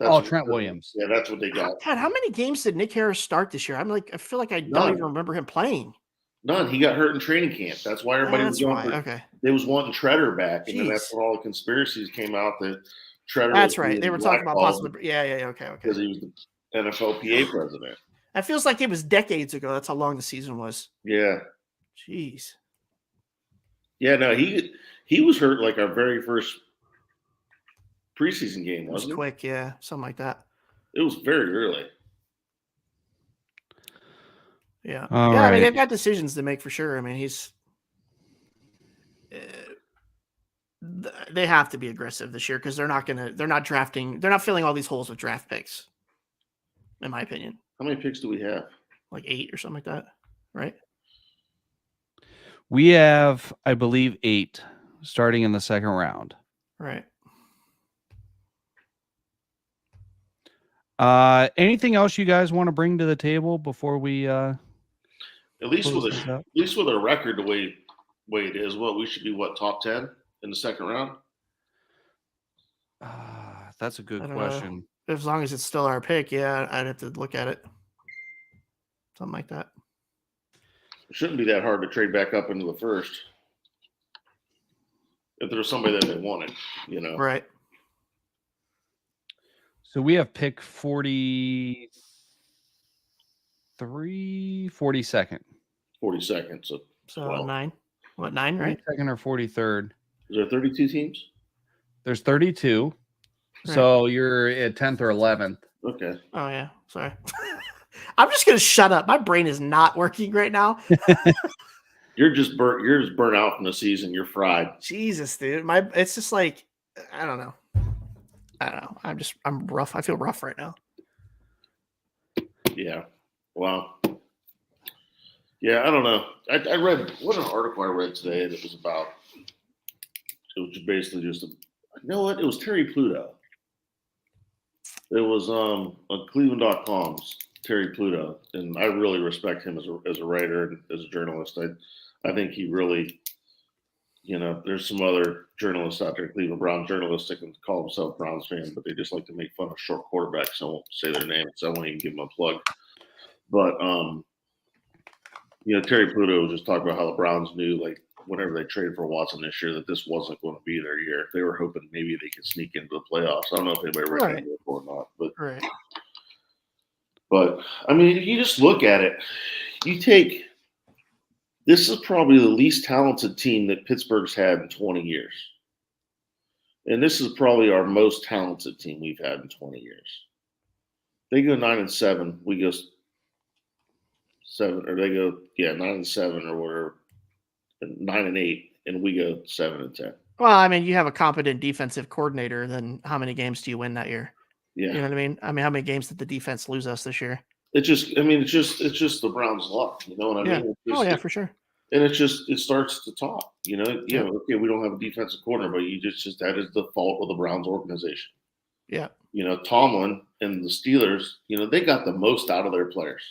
Yeah, that's what they got. God, how many games did Nick Harris start this year? I feel like I don't even remember him playing. None. He got hurt in training camp. That's why everybody was going. They was wanting Treader back, and then that's when all the conspiracies came out that Treader. That's right. They were talking about possibly. Yeah. Okay. Because he was the NFLPA president. That feels like it was decades ago. That's how long the season was. Yeah. Jeez. Yeah. No. He was hurt like our very first preseason game, wasn't it? Was quick, yeah, something like that. It was very early. Yeah. Right. I mean, they've got decisions to make for sure. I mean, they have to be aggressive this year because they're not filling all these holes with draft picks, in my opinion. How many picks do we have? Like 8 or something like that, right? We have, I believe, 8 starting in the 2nd round. Right. Anything else you guys want to bring to the table before we at least with a record the way it is, we should be top 10 in the 2nd round? That's a good question. As long as it's still our pick, yeah, I'd have to look at it. Something like that. It shouldn't be that hard to trade back up into the 1st. If there's somebody that they wanted, Right. So we have pick 43, 42nd. 42nd. So 9. What, 9, right? 42nd or 43rd. Is there 32 teams? There's 32. Right. So you're at 10th or 11th. Okay. Oh, yeah. Sorry. I'm just going to shut up. My brain is not working right now. You're just burnt out from the season. You're fried. Jesus, dude. It's just like, I don't know. I'm rough. I feel rough right now. Yeah. Wow. Yeah, I don't know. I read an article I read today that was about. It was basically just you know what? It was Terry Pluto. It was on Cleveland.com's Terry Pluto, and I really respect him as a writer and as a journalist. I think he really. There's some other journalists out there, Cleveland Browns journalists, that can call themselves Browns fans, but they just like to make fun of short quarterbacks. I won't say their names. So I won't even give them a plug. But, Terry Pluto was just talking about how the Browns knew, like, whenever they traded for Watson this year, that this wasn't going to be their year. They were hoping maybe they could sneak into the playoffs. I don't know if anybody recognized it or not. But, I mean, you just look at it. This is probably the least talented team that Pittsburgh's had in 20 years. And this is probably our most talented team we've had in 20 years. They go 9-7. We go 7, or they go 9-7 or whatever, 9-8, and we go 7-10. Well, I mean, you have a competent defensive coordinator, then how many games do you win that year? Yeah. You know what I mean? I mean, how many games did the defense lose us this year? It's just the Browns' luck. You know what I Yeah. mean? For sure. And it starts to talk. Okay, we don't have a defensive corner, but you just that is the fault of the Browns organization. Yeah. Tomlin and the Steelers, they got the most out of their players.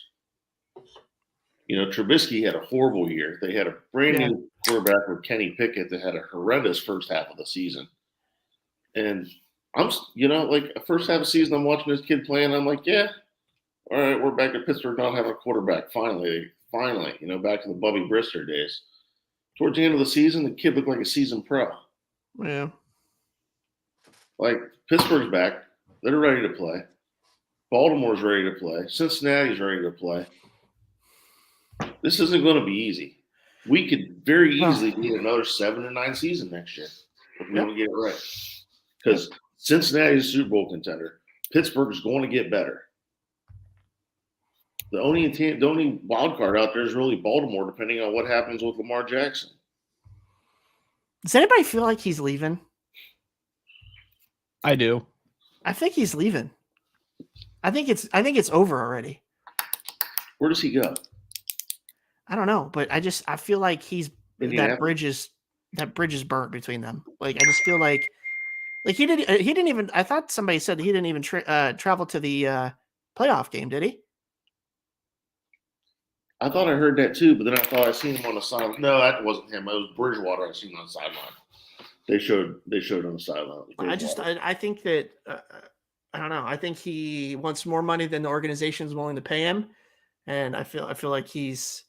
Trubisky had a horrible year. They had a brand new quarterback with Kenny Pickett that had a horrendous first half of the season. And I'm, like first half of the season, I'm watching this kid playing. I'm like, yeah, all right, we're back at Pittsburgh not having a quarterback. Finally, back to the Bubby Brister days. Towards the end of the season, the kid looked like a seasoned pro. Yeah. Like Pittsburgh's back. They're ready to play. Baltimore's ready to play. Cincinnati's ready to play. This isn't going to be easy. We could very easily get another 7-9 season next year if we want to get it right. Because Cincinnati's a Super Bowl contender. Pittsburgh is going to get better. The only wild card out there is really Baltimore, depending on what happens with Lamar Jackson. Does anybody feel like he's leaving? I do. I think he's leaving. I think it's over already. Where does he go? I don't know, but I feel like that bridge is burnt between them. Like I just feel like he didn't even. I thought somebody said he didn't even travel to the playoff game, did he? I thought I heard that too, but then I thought I seen him on the sideline. No, that wasn't him. It was Bridgewater. I seen on the sideline. They showed on the sideline. I think that I don't know. I think he wants more money than the organization is willing to pay him, and I feel like he's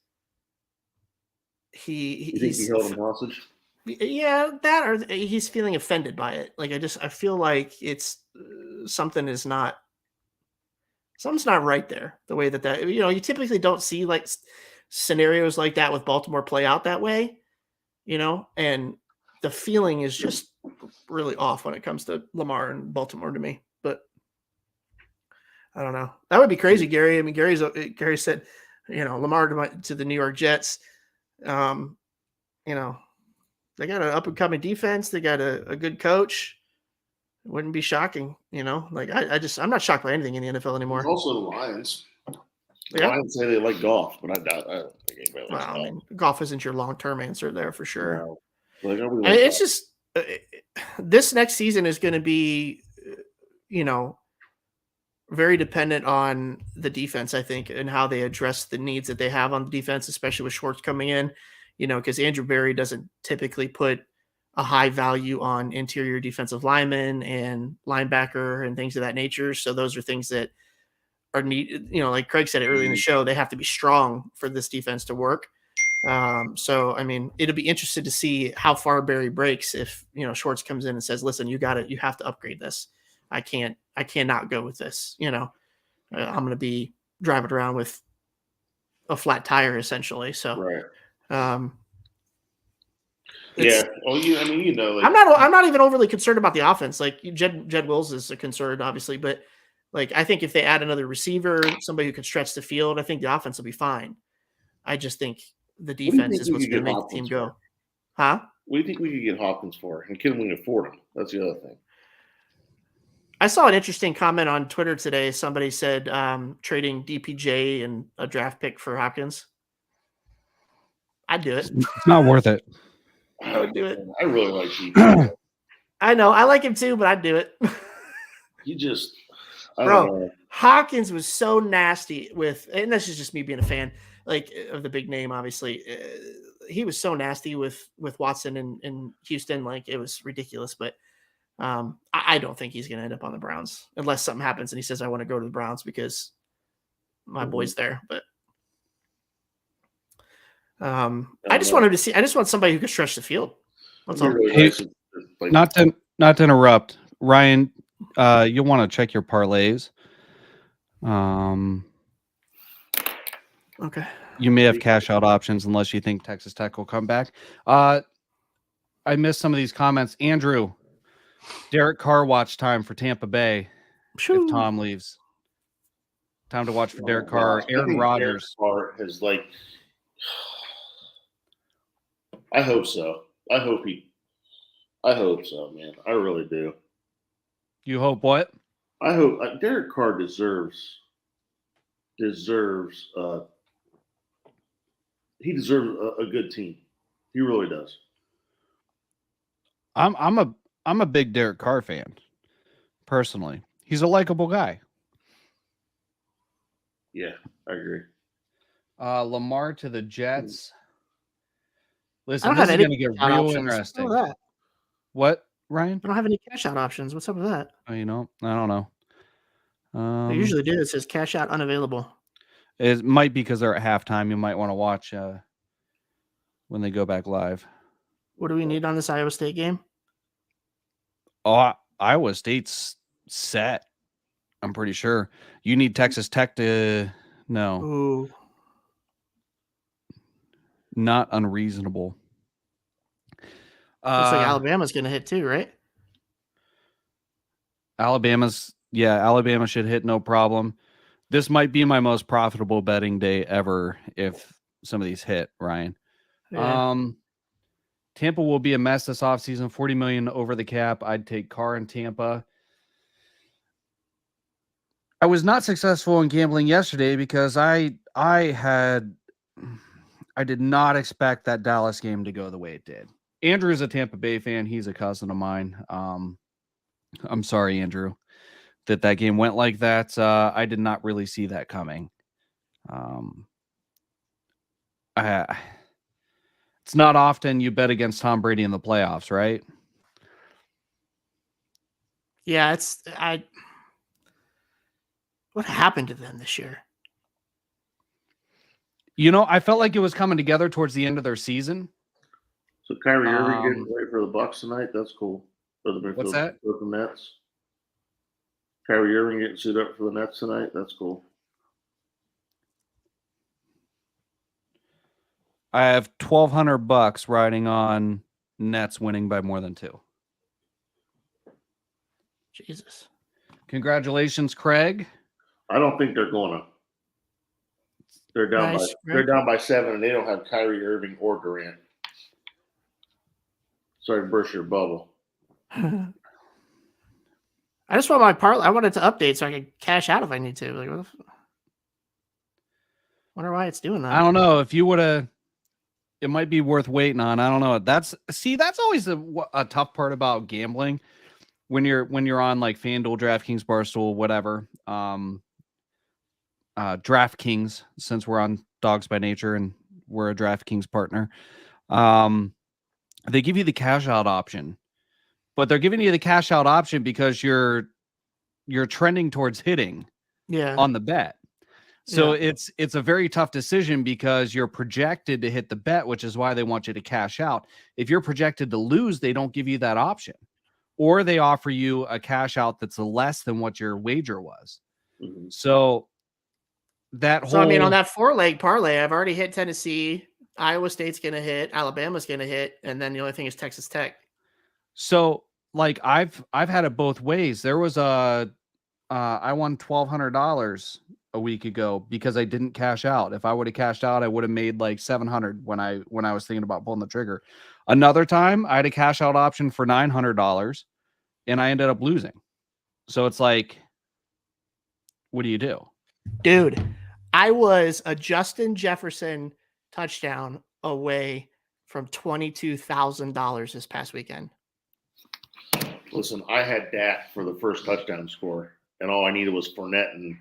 You think he held him hostage? Yeah, that or he's feeling offended by it. Like I feel like it's something's not right there. The way that you typically don't see like scenarios like that with Baltimore play out that way, and the feeling is just really off when it comes to Lamar and Baltimore to me. But I don't know. That would be crazy, Gary. I mean, Gary said, Lamar to the New York Jets. They got an up and coming defense. They got a good coach. It wouldn't be shocking, Like I'm not shocked by anything in the NFL anymore. There's also the Lions. The Yeah. Lions say they like golf, but I doubt that. Well, I mean, golf isn't your long-term answer there for sure. No. Like, It's just this next season is going to be, very dependent on the defense, I think, and how they address the needs that they have on the defense, especially with Schwartz coming in, because Andrew Berry doesn't typically put a high value on interior defensive linemen and linebacker and things of that nature. So those are things that are needed, like Craig said earlier in the show, they have to be strong for this defense to work. So, I mean, it'll be interesting to see how far Berry breaks if, Schwartz comes in and says, listen, you have to upgrade this. I cannot go with this. I'm going to be driving around with a flat tire essentially. So, right. Yeah. Well, like, I'm not even overly concerned about the offense. Like Jed Wills is a concern, obviously, but like, I think if they add another receiver, somebody who can stretch the field, I think the offense will be fine. I just think the defense is what's going to make the team go. Huh? What do you think we could get Hopkins for? And can we afford him? That's the other thing. I saw an interesting comment on Twitter today. Somebody said trading DPJ and a draft pick for Hopkins. I'd do it. It's not worth it. I would do it. I really like DPJ. I know. I like him too, but I'd do it. I don't know. Hopkins was so nasty and this is just me being a fan, like of the big name, obviously. He was so nasty with Watson in Houston. Like it was ridiculous, but I don't think he's going to end up on the Browns unless something happens and he says, I want to go to the Browns because my boy's there. But I just want somebody who can stretch the field. That's all. Hey, not to interrupt, Ryan, you'll want to check your parlays. Okay. You may have cash out options unless you think Texas Tech will come back. I missed some of these comments. Andrew, Derek Carr watch time for Tampa Bay if Tom leaves. Time to watch for Derek Carr. Aaron Rodgers. Derek Carr has I hope so. I hope so, man. I really do. You hope what? I hope Derek Carr deserves. He deserves a good team. He really does. I'm a big Derek Carr fan, personally. He's a likable guy. Yeah, I agree. Lamar to the Jets. I Listen, don't this have is any going to get cash out real options. interesting. What's up with that? What, Ryan? I don't have any cash out options. What's up with that? Oh, I don't know. I usually do. It says cash out unavailable. It might be because they're at halftime. You might want to watch when they go back live. What do we need on this Iowa State game? Oh, Iowa State's set. I'm pretty sure. You need Texas Tech to no. Ooh. Not unreasonable. Looks like Alabama's going to hit too, right? Alabama should hit no problem. This might be my most profitable betting day ever if some of these hit, Ryan. Yeah. Tampa will be a mess this offseason. 40 million over the cap. I'd take Carr in Tampa. I was not successful in gambling yesterday because I did not expect that Dallas game to go the way it did. Andrew is a Tampa Bay fan. He's a cousin of mine. I'm sorry, Andrew, that game went like that. I did not really see that coming. It's not often you bet against Tom Brady in the playoffs, right? Yeah, what happened to them this year? You know, I felt like it was coming together towards the end of their season. So Kyrie Irving getting ready for the Bucks tonight. That's cool. What's that? For the Nets. Kyrie Irving getting suited up for the Nets tonight. That's cool. I have $1,200 riding on Nets winning by more than 2. Jesus. Congratulations, Craig. I don't think they're going to. They're down Nice, they're down by 7, and they don't have Kyrie Irving or Durant. Sorry to burst your bubble. I just want my parlay. I wanted to update so I could cash out if I need to. Like, wonder why it's doing that. I don't know. If you would have, it might be worth waiting on. I don't know. That's always a tough part about gambling when you're on like FanDuel, DraftKings, Barstool, whatever. DraftKings, since we're on Dawgs By Nature and we're a DraftKings partner. They give you the cash out option, but they're giving you the cash out option because you're trending towards hitting on the bet. So it's a very tough decision because you're projected to hit the bet, which is why they want you to cash out. If you're projected to lose, they don't give you that option, or they offer you a cash out that's less than what your wager was. Mm-hmm. So I mean, on that 4-leg parlay, I've already hit Tennessee. Iowa State's going to hit. Alabama's going to hit. And then the only thing is Texas Tech. So like I've had it both ways. There was I won $1,200 a week ago because I didn't cash out. If I would have cashed out, I would have made like $700 when I was thinking about pulling the trigger. Another time I had a cash out option for $900 and I ended up losing. So it's like, what do you do? Dude, I was a Justin Jefferson touchdown away from $22,000 this past weekend. Listen, I had Dak for the first touchdown score, and all I needed was Fournette and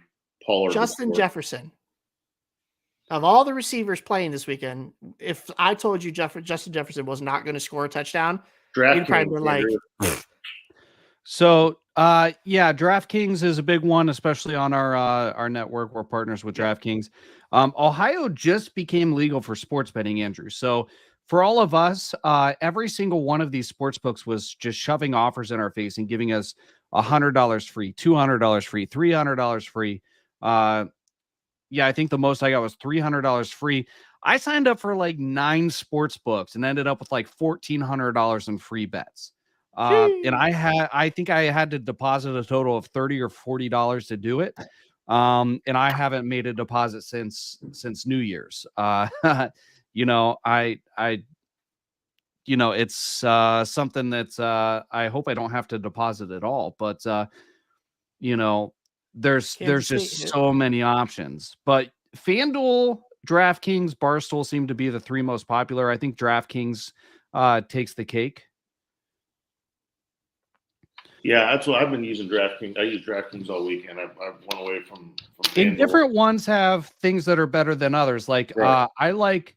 Pollard. Justin Jefferson. Of all the receivers playing this weekend, if I told you Justin Jefferson was not going to score a touchdown, you'd probably be like... So, DraftKings is a big one, especially on our network. We're partners with DraftKings. Ohio just became legal for sports betting, Andrew. So for all of us, every single one of these sports books was just shoving offers in our face and giving us $100 free, $200 free, $300 free. I think the most I got was $300 free. I signed up for like 9 sports books and ended up with like $1,400 in free bets. And I think I had to deposit a total of $30 or $40 to do it. And I haven't made a deposit since New Year's. I it's something that's I hope I don't have to deposit at all, but there's Kansas just State hit. so many options. But FanDuel, DraftKings, Barstool seem to be the three most popular. I think DraftKings takes the cake. Yeah, that's what I've been using DraftKings. I use DraftKings all weekend. I've went away from And FanDuel. different ones have things that are better than others. Like Right. I like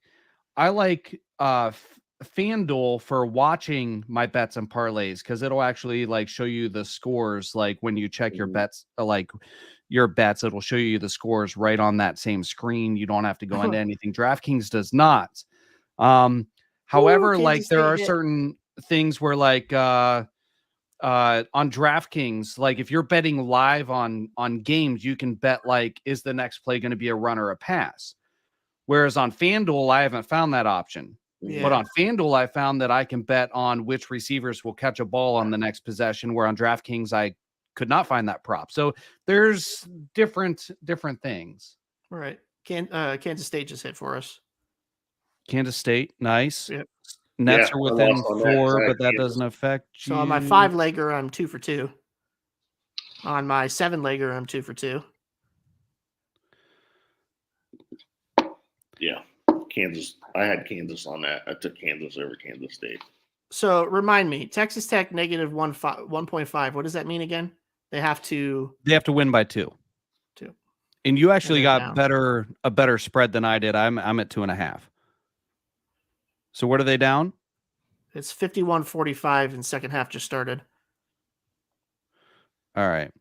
FanDuel for watching my bets and parlays, because it'll actually like show you the scores. Like when you check your bets, it'll show you the scores right on that same screen. You don't have to go into anything. DraftKings does not. However, like Kansas there State are hit. certain things where like on DraftKings, like if you're betting live on games, you can bet like, is the next play going to be a run or a pass? Whereas on FanDuel, I haven't found that option. Yeah. But on FanDuel, I found that I can bet on which receivers will catch a ball on the next possession, where on DraftKings, I could not find that prop. So there's different things. Right. Kansas State just hit for us. Kansas State, nice. Yep. Nets Yeah, are I within lost on that 4, because I but that had doesn't affect you. So on my 5-legger, I'm 2 for 2. On my 7-legger, I'm 2 for 2. Yeah, Kansas. I had Kansas on that. I took Kansas over Kansas State. So remind me, Texas Tech negative 1.5. What does that mean again? They have to win by 2. 2. And you actually they're got down. a better spread than I did. I'm at 2.5. So what are they down? It's 51-45 and second half just started. All right.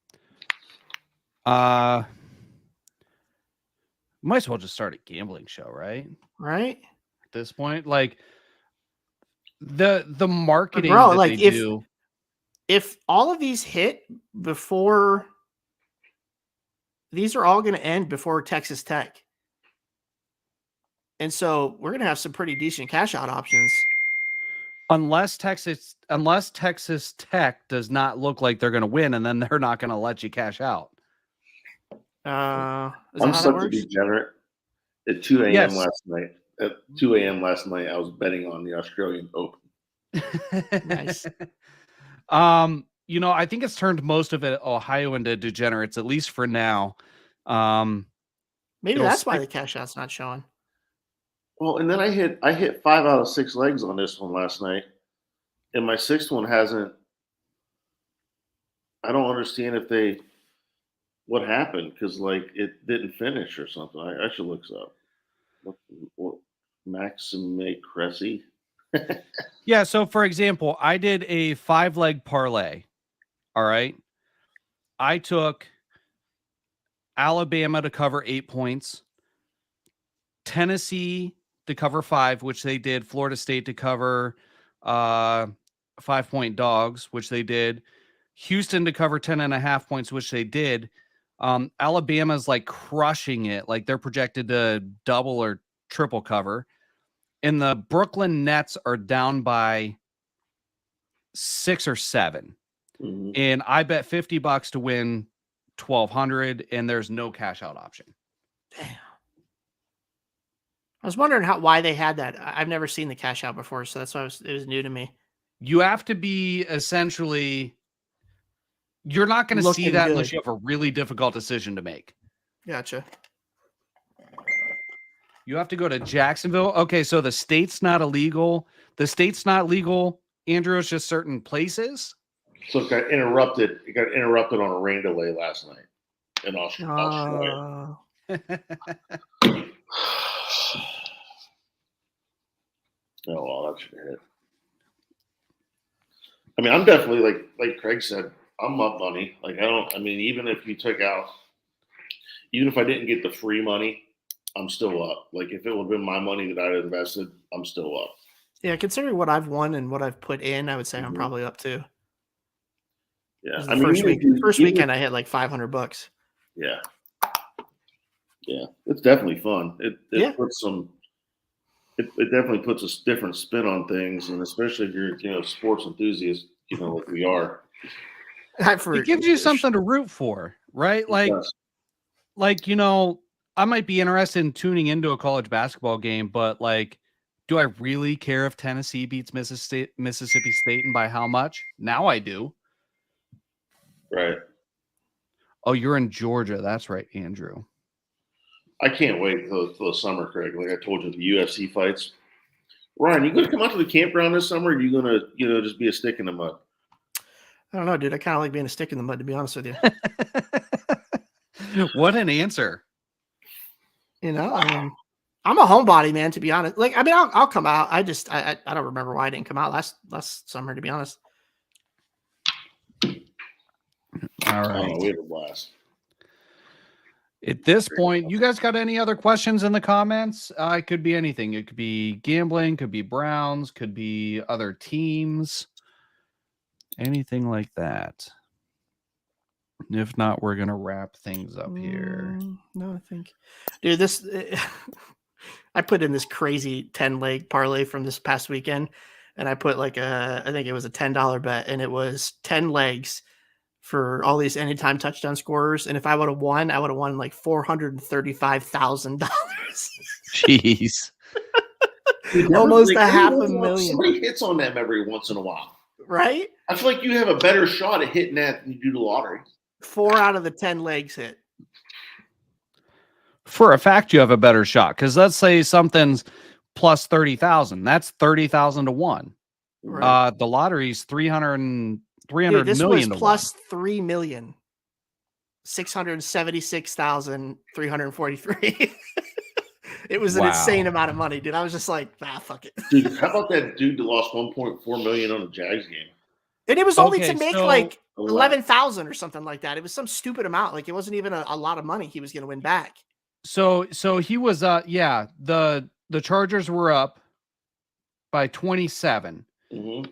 Might as well just start a gambling show, right? Right? At this point, like the marketing Bro, that like they do. If all of these hit before, these are all going to end before Texas Tech. And so we're going to have some pretty decent cash out options. Unless Texas Tech does not look like they're going to win, and then they're not going to let you cash out. Is that I'm how that such a works? degenerate. At 2 a.m. Yes. last night. At 2 a.m. last night, I was betting on the Australian Open. Nice. I think it's turned most of it Ohio into degenerates, at least for now. Maybe it'll that's why stick- the cash out's not showing. Well, and then I hit 5 out of 6 legs on this one last night, and my 6th one hasn't. I don't understand what happened, because like it didn't finish or something. I should look this up. What Maxime Cressy? Yeah. So for example, I did a 5-leg parlay. All right. I took Alabama to cover 8 points, Tennessee to cover 5, which they did, Florida State to cover 5-point dogs, which they did, Houston to cover 10.5 points, which they did. Alabama's like crushing it. Like they're projected to double or triple cover. And the Brooklyn Nets are down by 6 or 7. Mm-hmm. And I bet $50 to win 1,200, and there's no cash out option. Damn. I was wondering why they had that. I've never seen the cash out before, so that's why it was new to me. You have to be essentially, you're not going to see Looking that good. unless you have a really difficult decision to make. Gotcha. You have to go to Jacksonville. Okay, so the state's not illegal. The state's not legal, Andrew, it's just certain places. So it got interrupted. It got interrupted on a rain delay last night in Australia. Oh, well, that should hit. I mean, I'm definitely like Craig said, I'm up money. Like even if you took out, even if I didn't get the free money, I'm still up. Like if it would have been my money that I'd invested, I'm still up. Yeah, considering what I've won and what I've put in, I would say I'm probably up too. Yeah, The first weekend I hit like $500. Yeah, yeah, it's definitely fun. It puts some. It definitely puts a different spin on things, and especially if you're sports enthusiast, like we are. It gives you something to root for, right? Like I might be interested in tuning into a college basketball game, but like Do I really care if Tennessee beats Mississippi State and by how much? Now I do. Right. Oh, you're in Georgia. That's right, Andrew. I can't wait till the summer, Craig. Like I told you, the UFC fights. Ryan, you going to come out to the campground this summer? Or are you going to, just be a stick in the mud? I don't know, dude. I kind of like being a stick in the mud, to be honest with you. What an answer. I mean, I'm a homebody, man, to be honest. Like, I mean, I'll come out. I don't remember why I didn't come out last summer, to be honest. All right. We had a blast. At this point, you guys got any other questions in the comments? It could be anything. It could be gambling, could be Browns, could be other teams, anything like that. If not, we're going to wrap things up here. No, I think, dude, I put in this crazy 10-leg parlay from this past weekend, and I put I think it was a $10 bet, and it was 10 legs for all these anytime touchdown scorers. And if I would have won, I would have won like $435,000. Jeez. Almost $500,000. Somebody hits on them every once in a while. Right? I feel like you have a better shot at hitting that than you do the lottery. 4 out of the 10 legs hit. For a fact, you have a better shot. Because let's say something's plus 30,000. That's 30,000 to 1. Right. The lottery's 300 Dude, this million was to plus 3,676,343. It was an insane amount of money, dude. I was just like, fuck it. Dude, how about that dude that lost $1.4 million on the Jags game? And it was only to make like 11,000 or something like that. It was some stupid amount. Like, it wasn't even a lot of money he was going to win back. So he was the Chargers were up by 27. Mm-hmm.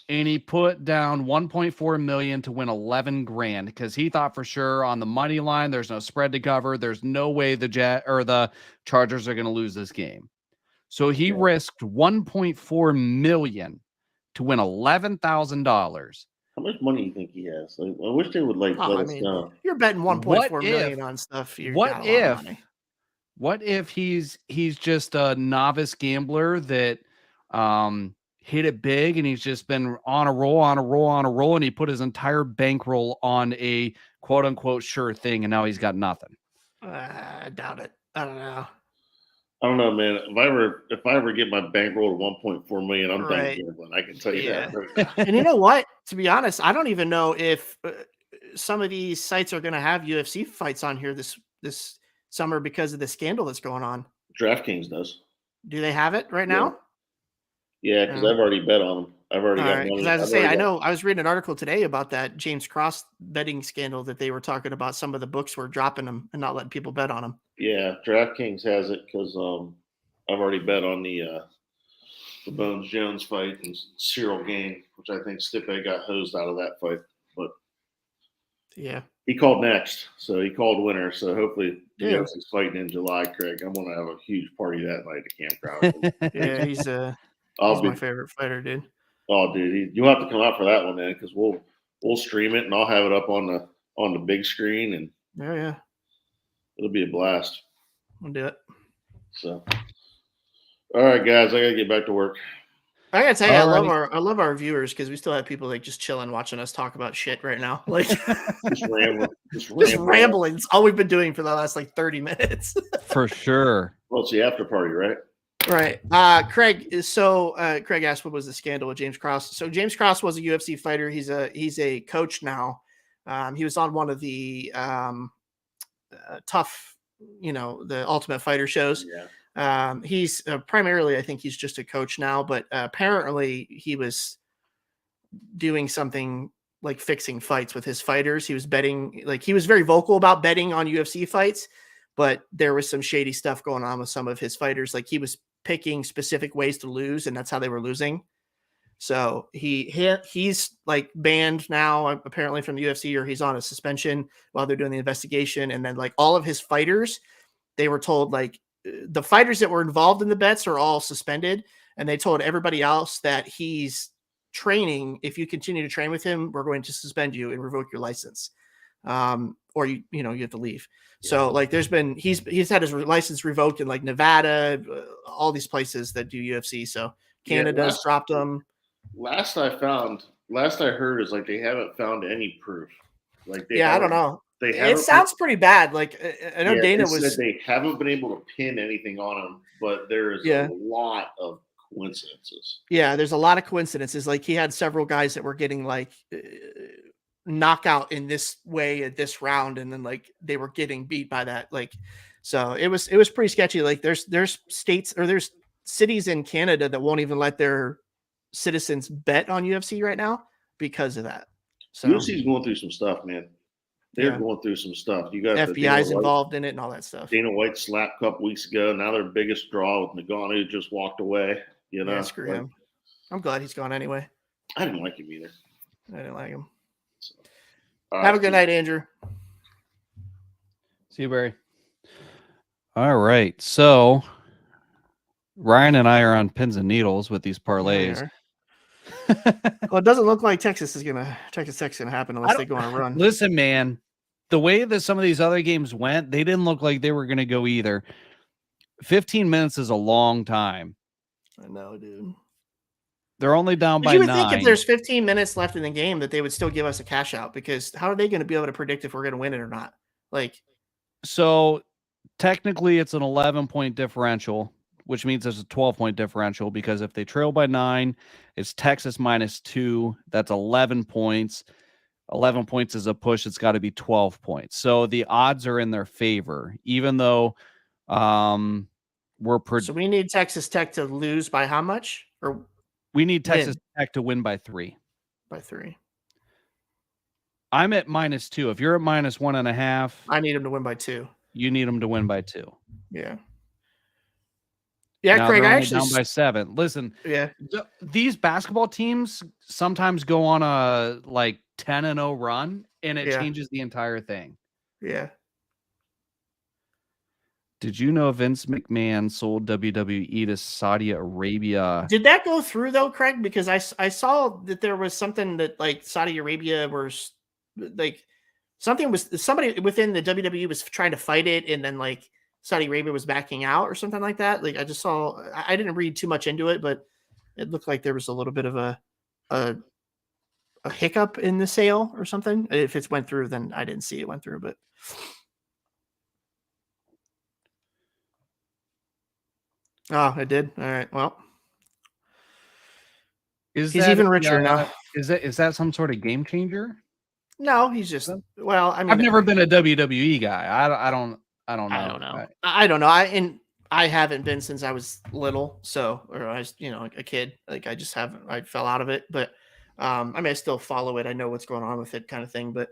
And he put down 1.4 million to win 11 grand because he thought for sure on the money line there's no spread to cover. There's no way the Chargers are going to lose this game. So he risked 1.4 million to win $11,000. How much money do you think he has? I wish they would let us know. You're betting 1.4 million on stuff. What if he's just a novice gambler that hit it big and he's just been on a roll, and he put his entire bankroll on a quote unquote sure thing, and now he's got nothing? I doubt it. I don't know. I don't know, man. If I ever get my bankroll to 1.4 million, I'm done gambling. I can tell you that. And you know what? To be honest, I don't even know if some of these sites are going to have UFC fights on here this summer because of the scandal that's going on. DraftKings does. Do they have it right now? Yeah, because I've already bet on them. I've already got money. As I know, I was reading an article today about that James Cross betting scandal that they were talking about. Some of the books were dropping them and not letting people bet on them. Yeah, DraftKings has it because I've already bet on the Bones Jones fight and Cyril Gain, which I think Stipe got hosed out of that fight. But yeah, he called next, so he called winner. So hopefully, he's fighting in July, Craig. I'm gonna have a huge party that night at campground. Yeah, he's my favorite fighter, dude. Oh, dude, you'll have to come out for that one then, because we'll stream it and I'll have it up on the big screen, and it'll be a blast. We'll do it. So, all right, guys, I gotta get back to work. I gotta tell you, I love our viewers because we still have people like just chilling, watching us talk about shit right now. Like just rambling. Just rambling. It's all we've been doing for the last like 30 minutes. For sure. Well, it's the after party, right? Right. Craig. So Craig asked, what was the scandal with James Cross? So James Cross was a UFC fighter. He's a coach now. He was on one of the tough, the Ultimate Fighter shows. Yeah. He's primarily, I think he's just a coach now, but apparently he was doing something like fixing fights with his fighters. He was betting, like he was very vocal about betting on UFC fights, but there was some shady stuff going on with some of his fighters. Like he was picking specific ways to lose, and that's how they were losing. So he's like banned now apparently from the UFC, or he's on a suspension while they're doing the investigation. And then like all of his fighters, they were told like the fighters that were involved in the bets are all suspended, and they told everybody else that he's training. If you continue to train with him, we're going to suspend you and revoke your license. or you have to leave. So like he's had his license revoked in like Nevada, all these places that do UFC. So Canada's dropped him. Last I heard is like they haven't found any proof. Like I don't know. It sounds pretty bad. Like I know Dana said they haven't been able to pin anything on him, but there is a lot of coincidences. Yeah, there's a lot of coincidences. Like he had several guys that were getting like knockout in this way at this round, and then like they were getting beat by that. Like, so it was pretty sketchy. Like there's states or there's cities in Canada that won't even let their citizens bet on UFC right now because of that. So UFC's going through some stuff, man. They're going through some stuff. You got FBI's involved in it and all that stuff. Dana White slapped a couple weeks ago. Now their biggest draw with Nagano, who just walked away. Screw him. I'm glad he's gone anyway. I didn't like him either. I didn't like him. So, have a good night, Andrew. See you, Barry. All right. So Ryan and I are on pins and needles with these parlays. Well, it doesn't look like Texas Tech's gonna happen unless they go on a run. Listen, man, the way that some of these other games went, they didn't look like they were gonna go either. 15 minutes is a long time. I know, dude. They're only down by 9. You would think if there's 15 minutes left in the game that they would still give us a cash out, because how are they going to be able to predict if we're going to win it or not? Like, so technically it's an 11-point differential, which means there's a 12-point differential, because if they trail by 9, it's Texas -2. That's 11 points. 11 points is a push. It's got to be 12 points. So the odds are in their favor, even though so we need Texas Tech to lose by how much? Or we need Texas Tech to win by 3. By 3. I'm at -2. If you're at -1.5, I need them to win by 2. You need them to win by 2. Yeah. Now Craig, I actually down by 7. Listen, yeah, these basketball teams sometimes go on a like 10-0 run, and it changes the entire thing. Yeah. Did you know Vince McMahon sold WWE to Saudi Arabia? Did that go through though, Craig? Because I saw that there was something that like Saudi Arabia was like somebody within the WWE was trying to fight it, and then like Saudi Arabia was backing out or something like that. Like I just saw, I didn't read too much into it, but it looked like there was a little bit of a hiccup in the sale or something. If it went through, then I didn't see it went through, but. Oh, it did. All right. Well, he's even richer now. Is that some sort of game changer? No, he's just. Well, I mean, I've never been a WWE guy. I don't know. I don't know. I haven't been since I was little. So, or I was, a kid. Like I just haven't. I fell out of it. But I mean, I still follow it. I know what's going on with it, kind of thing. But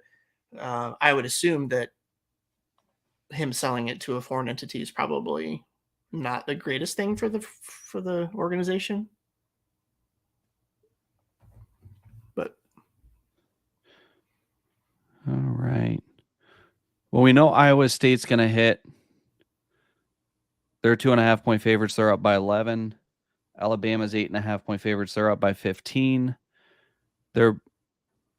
I would assume that him selling it to a foreign entity is probably not the greatest thing for the organization. But all right. Well, we know Iowa State's going to hit. They're 2.5-point favorites. They're up by 11. Alabama's 8.5-point favorites. They're up by 15.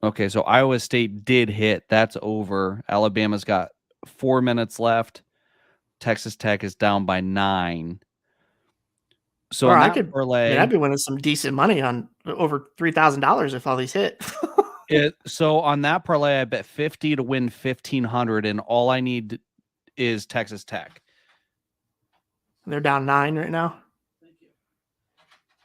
Okay. So Iowa State did hit. That's over. Alabama's got 4 minutes left. Texas Tech is down by 9. So I'd be winning some decent money on over $3,000 if all these hit. So on that parlay, I bet 50 to win 1,500, and all I need is Texas Tech. They're down 9 right now.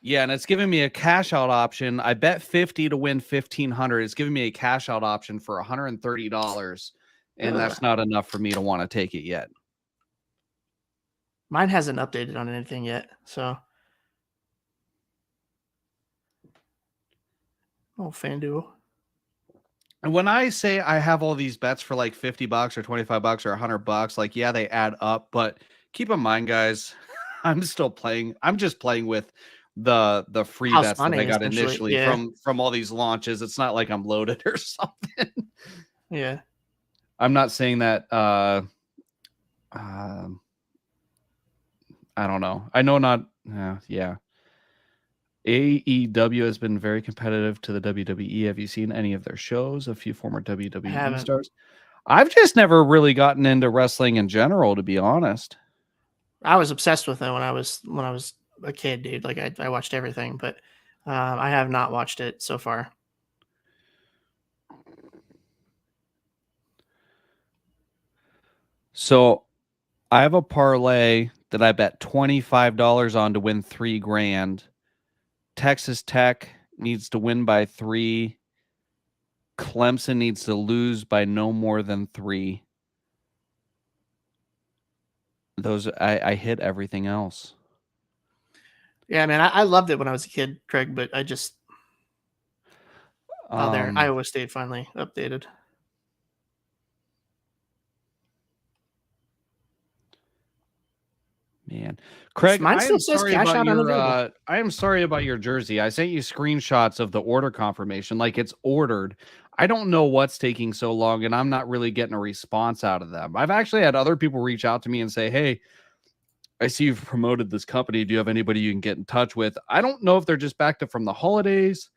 Yeah, and it's giving me a cash out option. I bet 50 to win 1,500. It's giving me a cash out option for $130, and that's not enough for me to want to take it yet. Mine hasn't updated on anything yet, so. Oh, FanDuel. And when I say I have all these bets for like $50 or $25 or $100, like, yeah, they add up, but keep in mind, guys, I'm just playing with the free bets that I got initially from all these launches. It's not like I'm loaded or something. Yeah. I'm not saying that I don't know. I know not. Yeah. AEW has been very competitive to the WWE. Have you seen any of their shows? A few former WWE stars. I've just never really gotten into wrestling in general, to be honest. I was obsessed with it when I was a kid, dude. Like I watched everything, but I have not watched it so far. So I have a parlay that I bet $25 on to win $3,000. Texas Tech needs to win by 3. Clemson needs to lose by no more than 3. Those I hit everything else. Yeah, man, I loved it when I was a kid, Craig, but I just there Iowa State finally updated. Man, Craig, Mine I still am says sorry cash about out your unavailable. I am sorry about your jersey. I sent you screenshots of the order confirmation, like it's ordered. I don't know what's taking so long, and I'm not really getting a response out of them. I've actually had other people reach out to me and say, "Hey, I see you've promoted this company. Do you have anybody you can get in touch with?" I don't know if they're just back from the holidays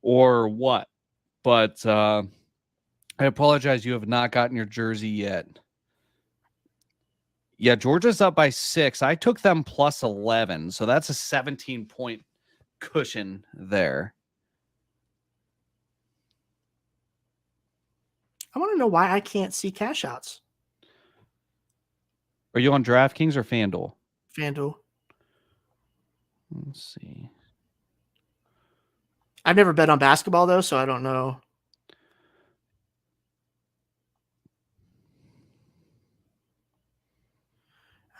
or what, but I apologize. You have not gotten your jersey yet. Yeah, Georgia's up by 6. I took them plus 11, so that's a 17-point cushion there. I want to know why I can't see cash outs. Are you on DraftKings or FanDuel? FanDuel. Let's see. I've never bet on basketball though, so I don't know.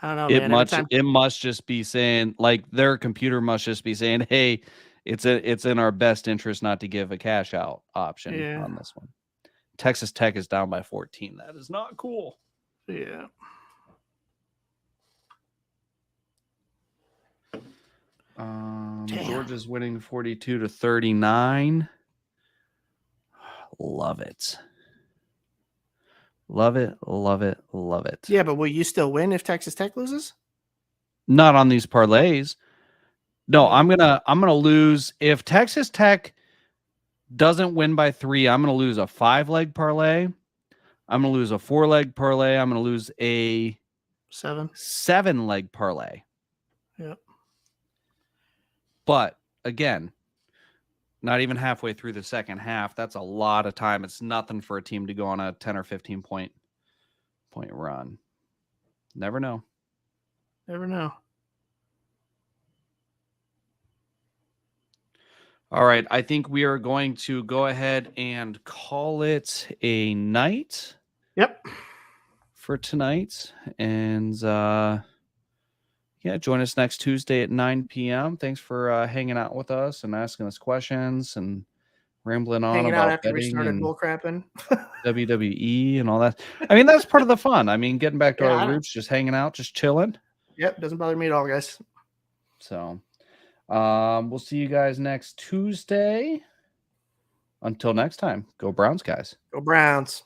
I don't know, man. It must just be saying, like, their computer must just be saying, "Hey, it's in our best interest not to give a cash out option on this one." Texas Tech is down by 14. That is not cool. Yeah. Georgia's winning 42-39. Love it. Love it, love it, love it. Yeah, but will you still win if Texas Tech loses? Not on these parlays. No, I'm gonna lose if Texas Tech doesn't win by 3. I'm gonna lose a 5-leg parlay. I'm gonna lose a 4-leg parlay. I'm gonna lose a 7-leg parlay. Yep. But again, not even halfway through the second half. That's a lot of time. It's nothing for a team to go on a 10 or 15 point run. Never know. Never know. All right. I think we are going to go ahead and call it a night. Yep. For tonight. And join us next Tuesday at 9 p.m. Thanks for hanging out with us and asking us questions and rambling on hanging about out after we betting started and bullcrapping. WWE and all that. I mean, that's part of the fun. I mean, getting back to Yeah, our roots, just hanging out, just chilling. Yep, doesn't bother me at all, guys. So we'll see you guys next Tuesday. Until next time, go Browns, guys. Go Browns.